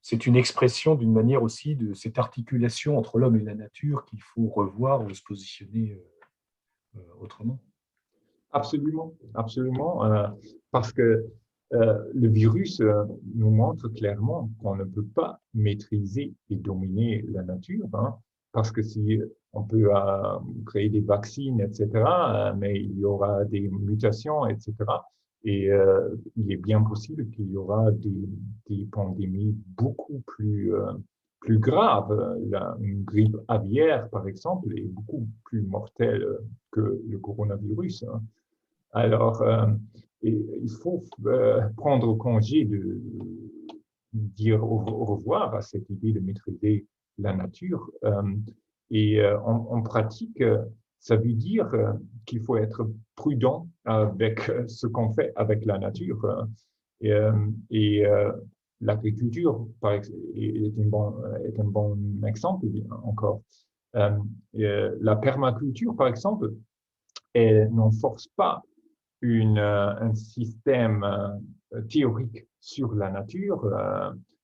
c'est une expression d'une manière aussi de cette articulation entre l'homme et la nature qu'il faut revoir ou se positionner autrement? Absolument, absolument, parce que le virus nous montre clairement qu'on ne peut pas maîtriser et dominer la nature, parce que si on peut créer des vaccins, etc., mais il y aura des mutations, etc., et il est bien possible qu'il y aura des pandémies beaucoup plus graves. Une grippe aviaire, par exemple, est beaucoup plus mortelle que le coronavirus. Alors, il faut prendre congé de dire au revoir à cette idée de maîtriser la nature. Et en pratique, ça veut dire qu'il faut être prudent avec ce qu'on fait avec la nature. Et l'agriculture est un bon exemple encore. La permaculture, par exemple, elle n'enforce pas un système théorique sur la nature,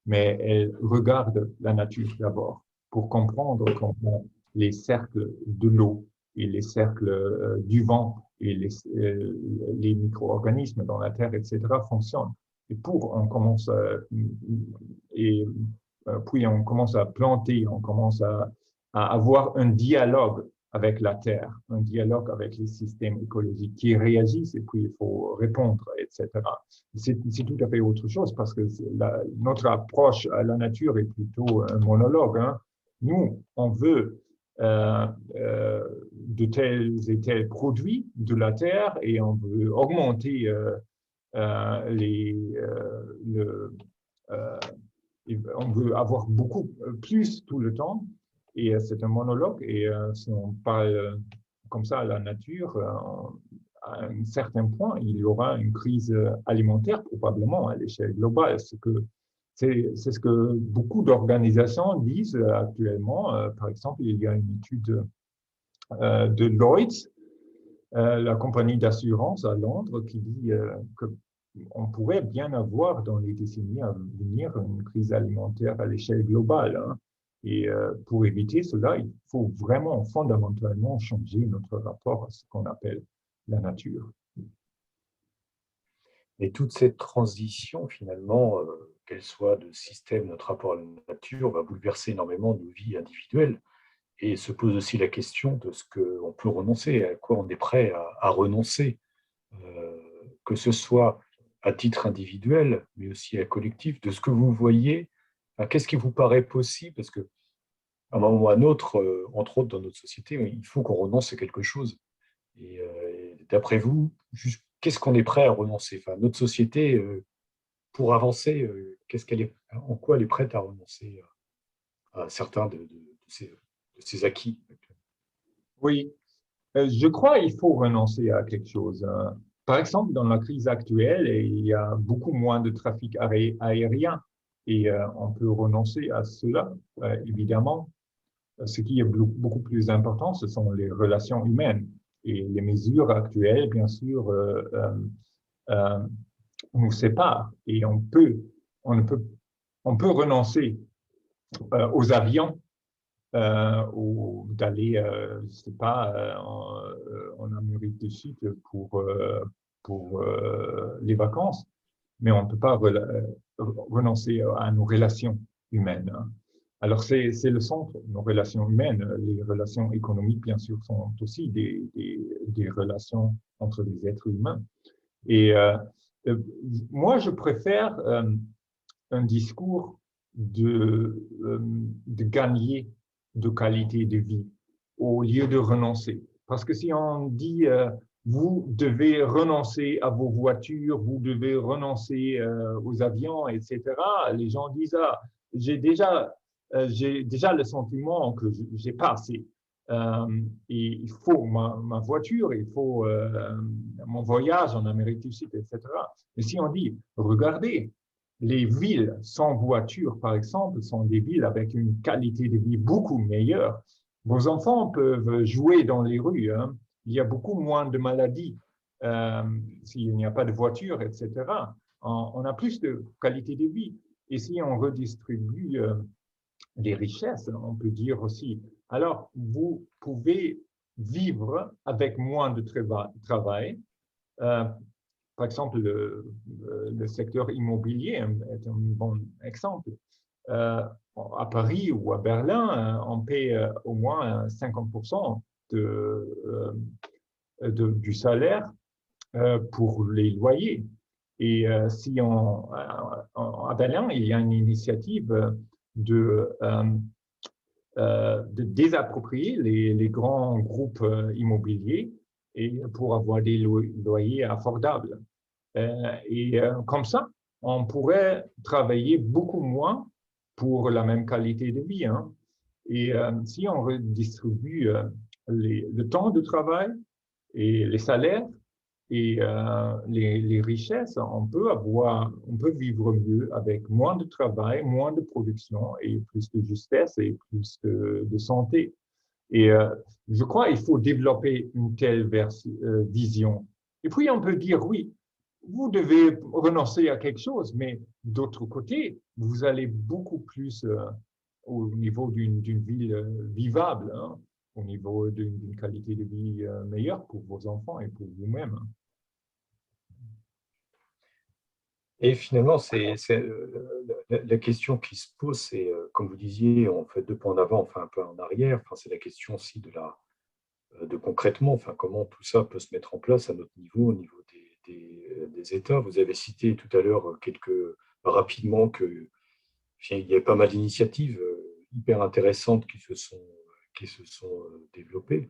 mais elle regarde la nature d'abord pour comprendre comment les cercles de l'eau et les cercles du vent et les micro-organismes dans la terre, etc., fonctionnent. Et puis on commence à planter, on commence à avoir un dialogue avec la Terre, un dialogue avec les systèmes écologiques qui réagissent et puis il faut répondre, etc. C'est tout à fait autre chose parce que notre approche à la nature est plutôt un monologue. Nous, on veut de tels et tels produits de la Terre et on veut augmenter on veut avoir beaucoup plus tout le temps. Et c'est un monologue. Et si on parle comme ça à la nature, à un certain point, il y aura une crise alimentaire probablement à l'échelle globale, ce que C'est ce que beaucoup d'organisations disent actuellement. Par exemple, il y a une étude de Lloyds, la compagnie d'assurance à Londres, qui dit qu'on pourrait bien avoir dans les décennies à venir une crise alimentaire à l'échelle globale. Hein. Et pour éviter cela, il faut vraiment fondamentalement changer notre rapport à ce qu'on appelle la nature. Et toute cette transition, finalement, qu'elle soit de système, notre rapport à la nature, va bouleverser énormément nos vies individuelles. Et se pose aussi la question de ce qu'on peut renoncer, à quoi on est prêt à renoncer, que ce soit à titre individuel, mais aussi à collectif, de ce que vous voyez. Enfin, qu'est-ce qui vous paraît possible? Parce qu'à un moment ou à un autre, entre autres dans notre société, il faut qu'on renonce à quelque chose. Et d'après vous, qu'est-ce qu'on est prêt à renoncer? Enfin, notre société, pour avancer, en quoi elle est prête à renoncer à certains de ses acquis? Oui, je crois qu'il faut renoncer à quelque chose. Hein. Par exemple, dans la crise actuelle, il y a beaucoup moins de trafic aérien et on peut renoncer à cela, évidemment. Ce qui est beaucoup plus important, ce sont les relations humaines. Et les mesures actuelles, bien sûr, euh, nous séparent. Et on ne peut, on peut renoncer aux avions ou d'aller, je sais pas, en Amérique du Sud pour les vacances, mais on ne peut pas renoncer à nos relations humaines. Hein. Alors, c'est le centre, nos relations humaines. Les relations économiques, bien sûr, sont aussi des relations entre les êtres humains. Et euh, moi, je préfère un discours de gagner de qualité de vie au lieu de renoncer. Parce que si on dit vous devez renoncer à vos voitures, vous devez renoncer aux avions, etc., les gens disent ah, j'ai déjà le sentiment que j'ai pas assez. Et il faut ma voiture, il faut mon voyage en Amérique du Sud, etc. Mais si on dit, regardez, les villes sans voiture, par exemple, sont des villes avec une qualité de vie beaucoup meilleure. Vos enfants peuvent jouer dans les rues. Hein. Il y a beaucoup moins de maladies s'il n'y a pas de voiture, etc. On a plus de qualité de vie. Et si on redistribue les richesses, on peut dire aussi, alors vous pouvez vivre avec moins de travail. Euh, par exemple, le secteur immobilier est un bon exemple. Euh, à Paris ou à Berlin, on paie au moins 50% du salaire pour les loyers. Et si à Berlin, il y a une initiative de désapproprier les grands groupes immobiliers et pour avoir des loyers affordables. Comme ça, on pourrait travailler beaucoup moins pour la même qualité de vie. Hein. Et si on redistribue le temps de travail et les salaires et les richesses, on peut vivre mieux avec moins de travail, moins de production et plus de justesse et plus de santé. Et je crois qu'il faut développer une telle vision. Et puis, on peut dire, oui, vous devez renoncer à quelque chose, mais d'autre côté, vous allez beaucoup plus au niveau d'une ville vivable, hein, au niveau d'une qualité de vie meilleure pour vos enfants et pour vous-même. Et finalement, la question qui se pose, c'est, comme vous disiez, on fait deux pas en avant, on fait un peu en arrière. Enfin, c'est la question aussi de concrètement, enfin, comment tout ça peut se mettre en place à notre niveau, au niveau des États. Vous avez cité tout à l'heure rapidement qu'il y a pas mal d'initiatives hyper intéressantes qui se sont développées,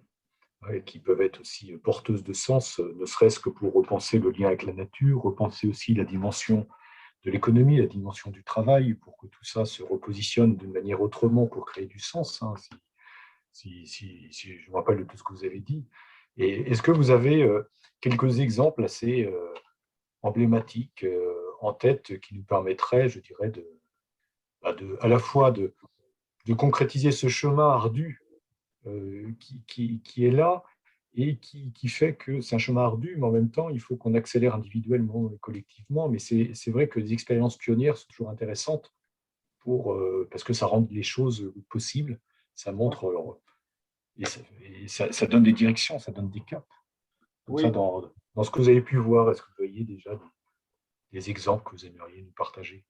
et qui peuvent être aussi porteuses de sens, ne serait-ce que pour repenser le lien avec la nature, repenser aussi la dimension de l'économie, la dimension du travail, pour que tout ça se repositionne d'une manière autrement pour créer du sens, hein, si je me rappelle de tout ce que vous avez dit. Et est-ce que vous avez quelques exemples assez emblématiques en tête qui nous permettraient, je dirais, à la fois de concrétiser ce chemin ardu qui est là et qui fait que c'est un chemin ardu, mais en même temps, il faut qu'on accélère individuellement et collectivement. Mais c'est vrai que les expériences pionnières sont toujours intéressantes parce que ça rend les choses possibles, ça montre, ça donne des directions, ça donne des caps. Comme ça, Oui, dans ce que vous avez pu voir, est-ce que vous voyez déjà des exemples que vous aimeriez nous partager?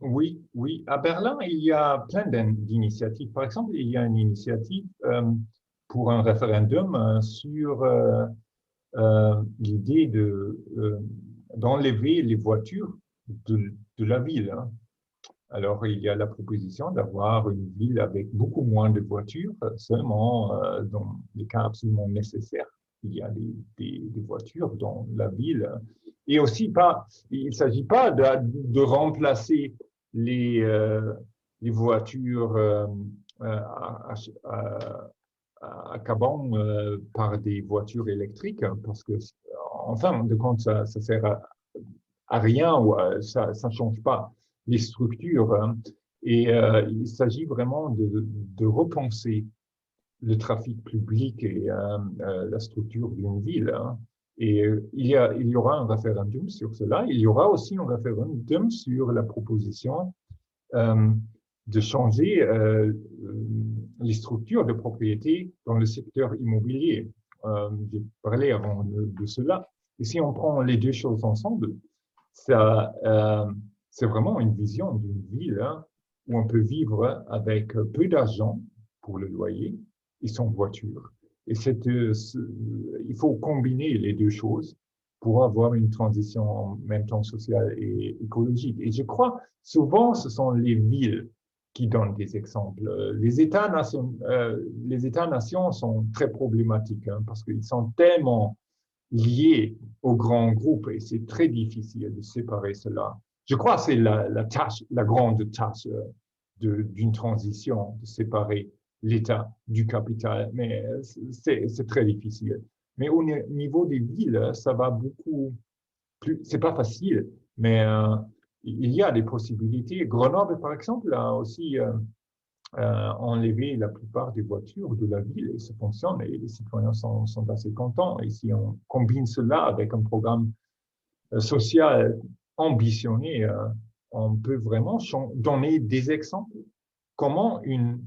oui, oui. À Berlin, il y a plein d'initiatives. Par exemple, il y a une initiative pour un référendum sur l'idée d'enlever les voitures de la ville, hein. Alors, il y a la proposition d'avoir une ville avec beaucoup moins de voitures, seulement dans les cas absolument nécessaires. Il y a des voitures dans la ville. Et aussi, il ne s'agit pas de remplacer les, euh, les voitures à, à, à Caban par des voitures électriques, hein, parce que, en fin de compte, ça sert à rien ou ça ne change pas les structures, hein. Et il s'agit vraiment de repenser le trafic public et la structure d'une ville, hein. Et il y aura un référendum sur cela. Il y aura aussi un référendum sur la proposition euh, de changer les structures de propriété dans le secteur immobilier. J'ai parlé avant de cela. Et si on prend les deux choses ensemble, ça, c'est vraiment une vision d'une ville, hein, où on peut vivre avec peu d'argent pour le loyer et sans voiture. Et il faut combiner les deux choses pour avoir une transition en même temps sociale et écologique. Et je crois souvent ce sont les villes qui donnent des exemples. Les États-nations sont très problématiques, hein, parce qu'ils sont tellement liés aux grands groupes et c'est très difficile de séparer cela. Je crois que c'est la grande tâche d'une transition, de séparer l'État du capital, mais c'est très difficile. Mais au niveau des villes, ça va beaucoup plus, c'est pas facile, mais il y a des possibilités. Grenoble, par exemple, a aussi enlevé la plupart des voitures de la ville et ça fonctionne et les citoyens sont assez contents. Et si on combine cela avec un programme social ambitionné, on peut vraiment donner des exemples comment une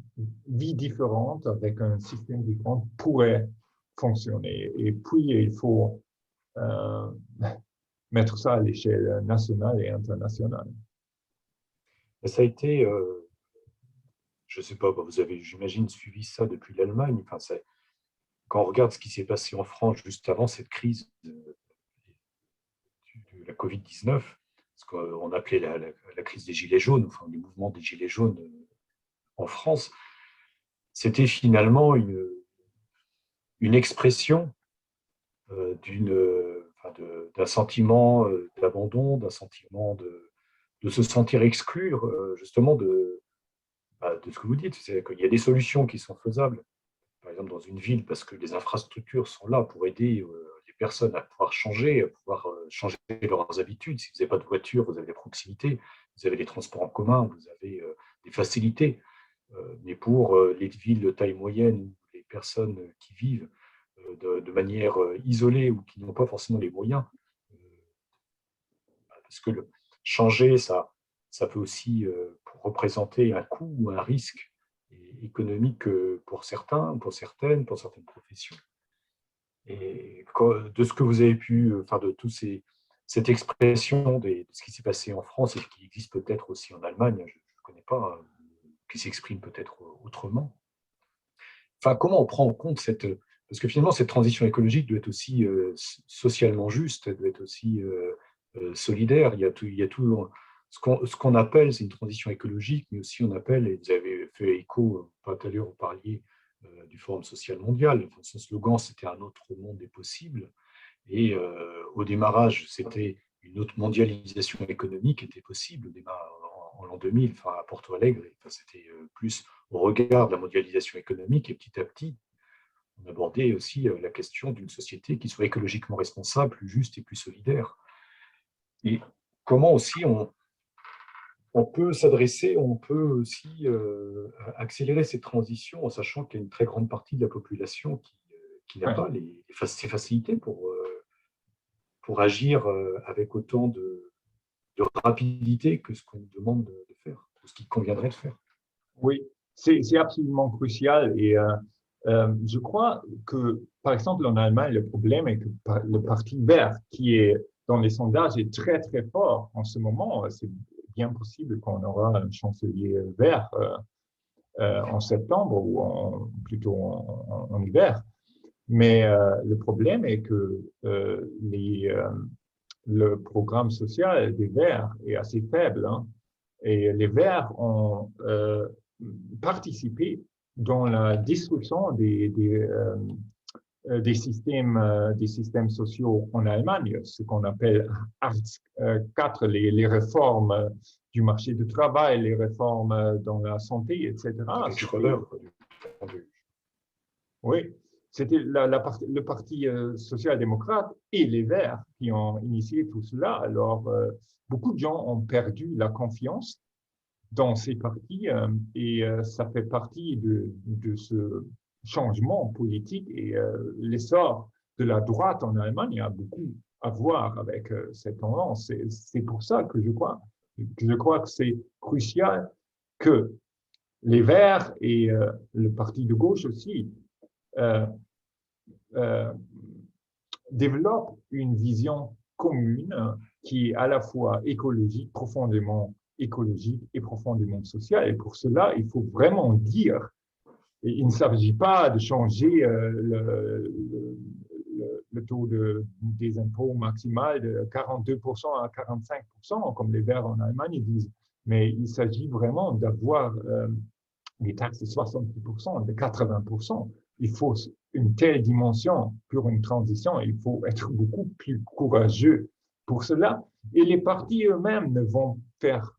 vie différente avec un système différent pourrait fonctionner. Et puis, il faut euh, mettre ça à l'échelle nationale et internationale. Et ça a été, je ne sais pas, vous avez, j'imagine, suivi ça depuis l'Allemagne. Enfin, quand on regarde ce qui s'est passé en France juste avant cette crise de la Covid-19, ce qu'on appelait la crise des Gilets jaunes, enfin, le mouvement des Gilets jaunes en France, c'était finalement une expression d'un sentiment d'abandon, d'un sentiment de se sentir exclu, justement, de ce que vous dites. C'est qu'il y a des solutions qui sont faisables, par exemple dans une ville, parce que les infrastructures sont là pour aider les personnes à pouvoir changer leurs habitudes. Si vous n'avez pas de voiture, vous avez des proximités, vous avez des transports en commun, vous avez des facilités. Mais pour les villes de taille moyenne, les personnes qui vivent de manière isolée ou qui n'ont pas forcément les moyens, euh, parce que changer, ça peut aussi représenter un coût ou un risque économique pour certains, pour certaines, pour certaines professions. Et de ce que vous avez pu, enfin de cette expression de ce qui s'est passé en France et qui existe peut-être aussi en Allemagne, je ne connais pas, qui s'exprime peut-être autrement. Enfin, comment on prend en compte parce que finalement, cette transition écologique doit être aussi socialement juste, elle doit être aussi solidaire. Il y a tout ce qu'on appelle, c'est une transition écologique, mais aussi on appelle, et vous avez fait écho, pas tout à l'heure, vous parliez du Forum social mondial. Enfin, son slogan, c'était un autre monde est possible. Et au démarrage, c'était une autre mondialisation économique était possible en l'an 2000, enfin, à Porto Alegre. Enfin, c'était plus au regard de la mondialisation économique et petit à petit, on abordait aussi la question d'une société qui soit écologiquement responsable, plus juste et plus solidaire. Et comment aussi on peut s'adresser, on peut aussi accélérer cette transition en sachant qu'il y a une très grande partie de la population qui n'a Ouais. pas ces facilités pour agir avec autant de rapidité que ce qu'on nous demande de faire, ou ce qu'il conviendrait de faire. Oui, c'est absolument crucial et je crois que, par exemple, en Allemagne, le problème est que le Parti vert, qui est dans les sondages, est très, très fort en ce moment. C'est bien possible qu'on aura un chancelier vert en septembre ou plutôt en hiver. Mais le problème est que le programme social des Verts est assez faible, hein, et les Verts ont participé dans la destruction des systèmes sociaux en Allemagne, ce qu'on appelle Hartz IV, les réformes du marché du travail, les réformes dans la santé, etc. Avec Schröder, Oui, c'était le Parti social-démocrate et les Verts qui ont initié tout cela. Alors, beaucoup de gens ont perdu la confiance dans ces partis et ça fait partie de ce changement politique et l'essor de la droite en Allemagne a beaucoup à voir avec cette tendance. C'est pour ça que je crois que c'est crucial que les Verts et le parti de gauche aussi euh, euh, développent une vision commune qui est à la fois écologique, profondément écologique et profondément sociale. Et pour cela, il faut vraiment dire, et il ne s'agit pas de changer le taux des impôts maximal de 42% à 45%, comme les Verts en Allemagne disent, mais il s'agit vraiment d'avoir des taxes de 70%, de 80%. Il faut une telle dimension pour une transition, il faut être beaucoup plus courageux pour cela. Et les partis eux-mêmes ne vont faire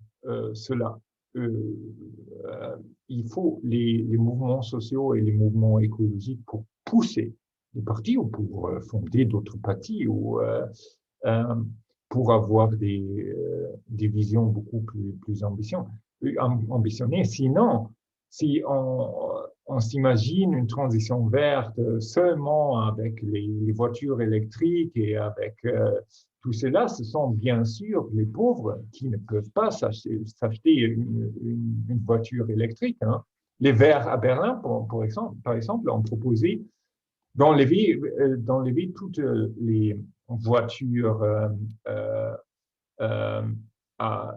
cela. Euh, il faut les mouvements sociaux et les mouvements écologiques pour pousser les partis ou pour fonder d'autres partis ou euh, pour avoir des visions beaucoup plus ambitionnées. Sinon, si on s'imagine une transition verte seulement avec les voitures électriques et avec tout cela, ce sont bien sûr les pauvres qui ne peuvent pas s'acheter une voiture électrique. Hein. Les Verts à Berlin, par exemple, ont proposé d'enlever toutes les voitures euh, euh, à,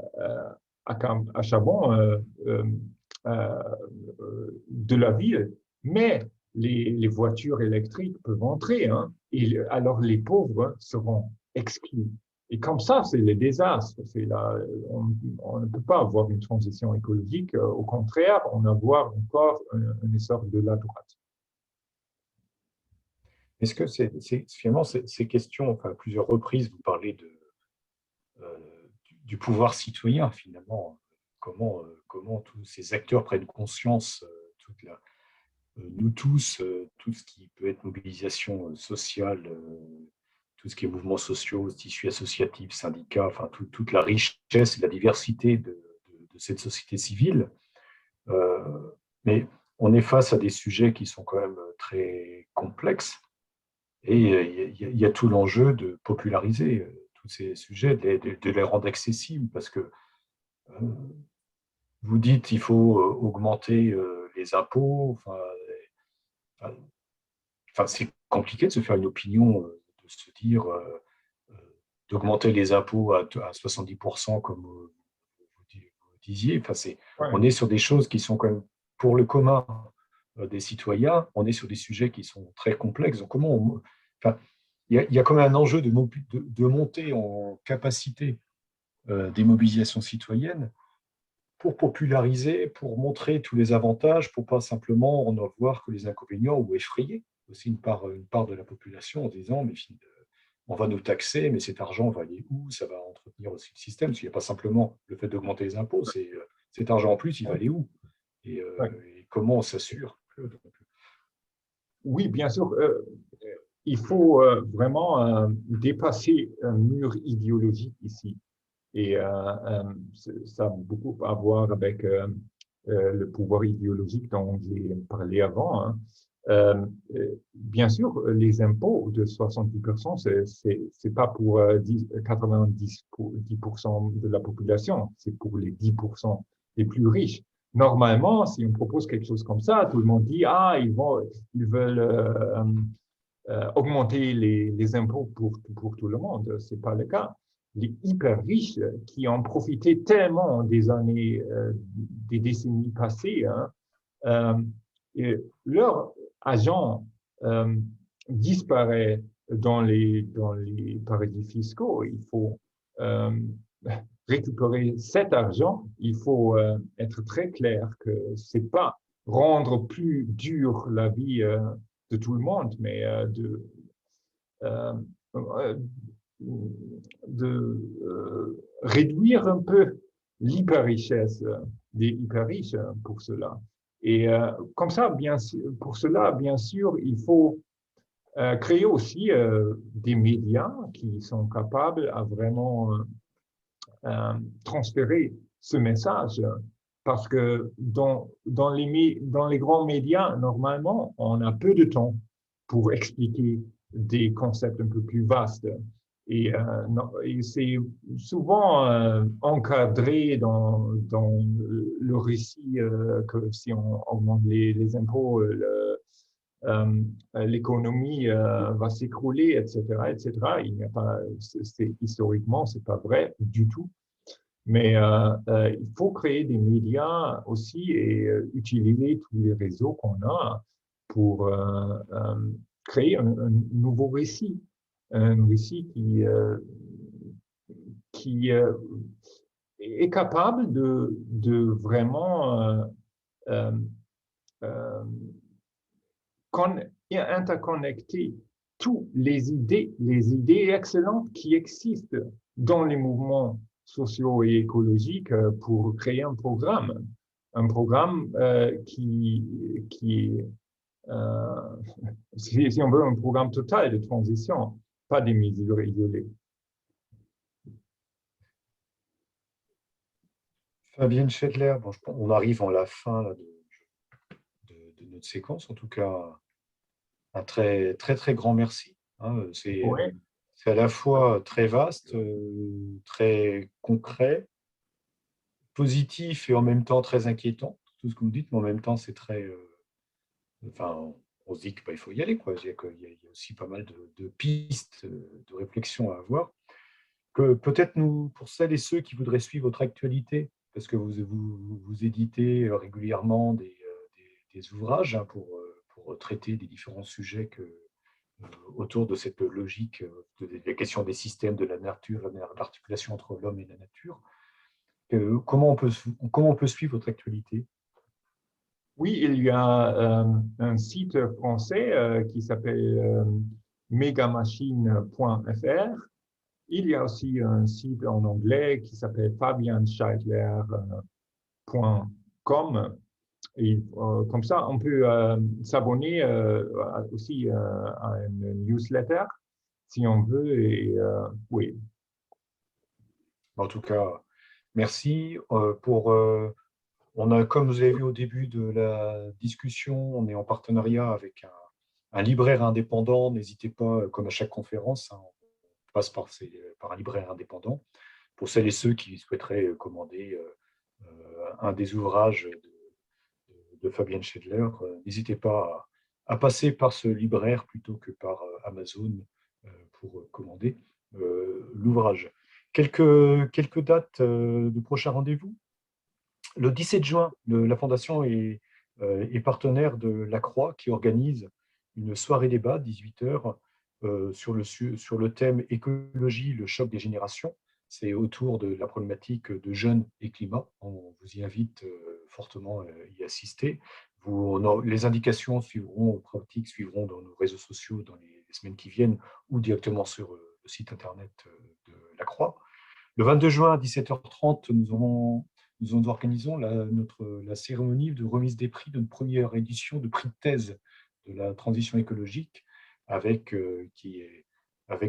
à charbon euh, de la ville, mais les voitures électriques peuvent entrer, hein, et alors les pauvres seront exclus. Et comme ça, c'est le désastre. On ne peut pas avoir une transition écologique. Au contraire, on va avoir encore un essor de la droite. est-ce que finalement ces questions, enfin, à plusieurs reprises, vous parlez du pouvoir citoyen, finalement, comment tous ces acteurs prennent conscience, nous tous, tout ce qui peut être mobilisation sociale, tout ce qui est mouvements sociaux, tissus associatifs, syndicats, enfin toute la richesse et la diversité de cette société civile. Mais on est face à des sujets qui sont quand même très complexes et il y a tout l'enjeu de populariser tous ces sujets, de les rendre accessibles parce que vous dites qu'il faut augmenter les impôts. Enfin, c'est compliqué de se faire une opinion, de se dire d'augmenter les impôts à 70%, comme vous disiez. Enfin, on Ouais. est sur des choses qui sont quand même pour le commun des citoyens, on est sur des sujets qui sont très complexes. Donc, enfin, il y a quand même un enjeu de monter en capacité des mobilisations citoyennes pour populariser, pour montrer tous les avantages, pour pas simplement en voir que les inconvénients ou effrayer aussi une part de la population en disant mais on va nous taxer, mais cet argent va aller où? Ça va entretenir aussi le système. Parce qu'il n'y a pas simplement le fait d'augmenter les impôts, c'est cet argent en plus, il va aller où? Ouais. Et comment on s'assure que, Oui, bien sûr. Il faut vraiment dépasser un mur idéologique ici. Et ça a beaucoup à voir avec le pouvoir idéologique dont j'ai parlé avant. Hein. Bien sûr, les impôts de 70%, c'est pas pour 90% de la population, c'est pour les 10% les plus riches. Normalement, si on propose quelque chose comme ça, tout le monde dit, ah, ils veulent augmenter les impôts pour tout le monde. C'est pas le cas. Les hyper riches qui ont profité tellement des années, des décennies passées, hein, et leur argent disparaît dans les paradis fiscaux. Il faut euh, récupérer cet argent. Il faut être très clair que c'est pas rendre plus dur la vie de tout le monde, mais euh, euh, réduire un peu l'hyper-richesse des hyper-riches pour cela. Et comme ça, bien sûr, pour cela, bien sûr, il faut créer aussi des médias qui sont capables à vraiment transférer ce message. Parce que dans les grands médias, normalement, on a peu de temps pour expliquer des concepts un peu plus vastes. Et c'est souvent encadré dans le récit que si on augmente les impôts, l'économie va s'écrouler, etc., etc. Il n'y a pas, historiquement, c'est pas vrai du tout. Mais il faut créer des médias aussi et utiliser tous les réseaux qu'on a pour créer un nouveau récit, un récit qui est capable de vraiment euh, euh, interconnecter toutes les idées excellentes qui existent dans les mouvements sociaux et écologiques pour créer un programme qui est, si on veut, un programme total de transition, pas des mesures isolées. Fabienne Schedler, bon, on arrive à la fin là, de notre séquence. En tout cas, un très, très, très grand merci. Hein. Ouais. C'est à la fois très vaste, très concret, positif et en même temps très inquiétant, tout ce que vous dites, mais en même temps, c'est très. Enfin, on se dit qu'il faut y aller, quoi. Il y a aussi pas mal de pistes de réflexion à avoir. Que peut-être nous, pour celles et ceux qui voudraient suivre votre actualité, parce que vous éditez régulièrement des ouvrages hein, pour traiter des différents sujets autour de cette logique de la question des systèmes, de la nature, l'articulation entre l'homme et la nature. Comment on peut suivre votre actualité? Oui, il y a un site français qui s'appelle megamachine.fr. Il y a aussi un site en anglais qui s'appelle fabianscheidler.com. Et comme ça, on peut s'abonner aussi à une newsletter si on veut. Et oui. En tout cas, merci. Comme vous avez vu au début de la discussion, on est en partenariat avec un libraire indépendant. N'hésitez pas, comme à chaque conférence, hein, on passe par un libraire indépendant. Pour celles et ceux qui souhaiteraient commander un des ouvrages de Fabienne Schedler, n'hésitez pas à passer par ce libraire plutôt que par Amazon pour commander l'ouvrage. Quelques dates de prochain rendez-vous. Le 17 juin, la Fondation est partenaire de La Croix qui organise une soirée débat, 18 heures, sur le thème écologie, le choc des générations. C'est autour de la problématique de jeunes et climat. On vous y invite fortement à y assister. Les indications suivront, pratiques suivront dans nos réseaux sociaux dans les semaines qui viennent ou directement sur le site internet de La Croix. Le 22 juin à 17h30, nous organisons la cérémonie de remise des prix de notre première édition de prix de thèse de la transition écologique avec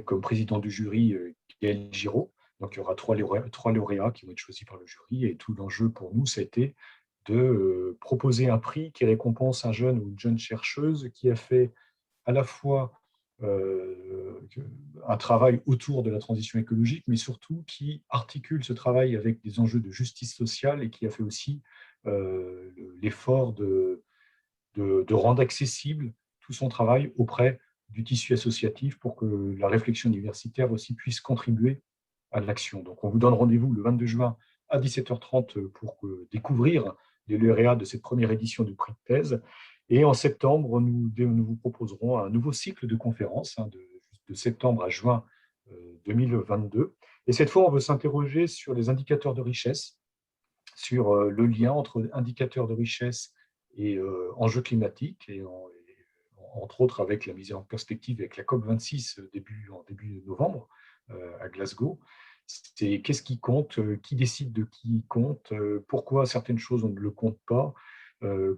comme président du jury Gaël Giraud. Donc, il y aura trois lauréats qui vont être choisis par le jury. Et tout l'enjeu pour nous, ça a été de proposer un prix qui récompense un jeune ou une jeune chercheuse qui a fait à la fois un travail autour de la transition écologique, mais surtout qui articule ce travail avec des enjeux de justice sociale et qui a fait aussi l'effort de rendre accessible tout son travail auprès du tissu associatif pour que la réflexion universitaire aussi puisse contribuer à l'action. Donc, on vous donne rendez-vous le 22 juin à 17h30 pour découvrir les lauréats de cette première édition du prix de thèse. Et en septembre, nous vous proposerons un nouveau cycle de conférences de septembre à juin 2022. Et cette fois, on veut s'interroger sur les indicateurs de richesse, sur le lien entre indicateurs de richesse et enjeux climatiques, entre autres avec la mise en perspective avec la COP26 en début novembre à Glasgow. C'est qu'est-ce qui compte, qui décide de qui compte, pourquoi certaines choses on ne le compte pas,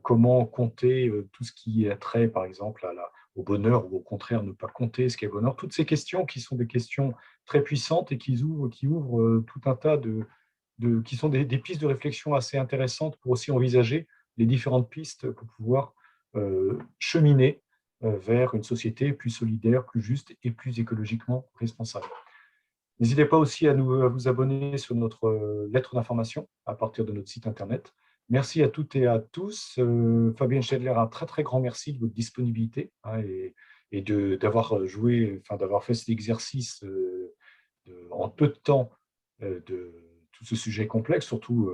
comment compter tout ce qui est trait, par exemple, au bonheur ou au contraire ne pas compter ce qui est bonheur. Toutes ces questions qui sont des questions très puissantes et qui ouvrent tout un tas qui sont des pistes de réflexion assez intéressantes pour aussi envisager les différentes pistes pour pouvoir cheminer vers une société plus solidaire, plus juste et plus écologiquement responsable. N'hésitez pas aussi à vous abonner sur notre lettre d'information à partir de notre site internet. Merci à toutes et à tous. Fabienne Schedler, un très très grand merci de votre disponibilité et d'avoir d'avoir fait cet exercice en peu de temps de tout ce sujet complexe, surtout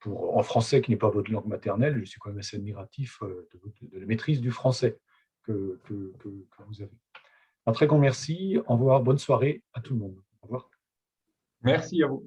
en français qui n'est pas votre langue maternelle. Je suis quand même assez admiratif de la maîtrise du français que vous avez. Un très grand merci. Au revoir. Bonne soirée à tout le monde. Au revoir. Merci à vous.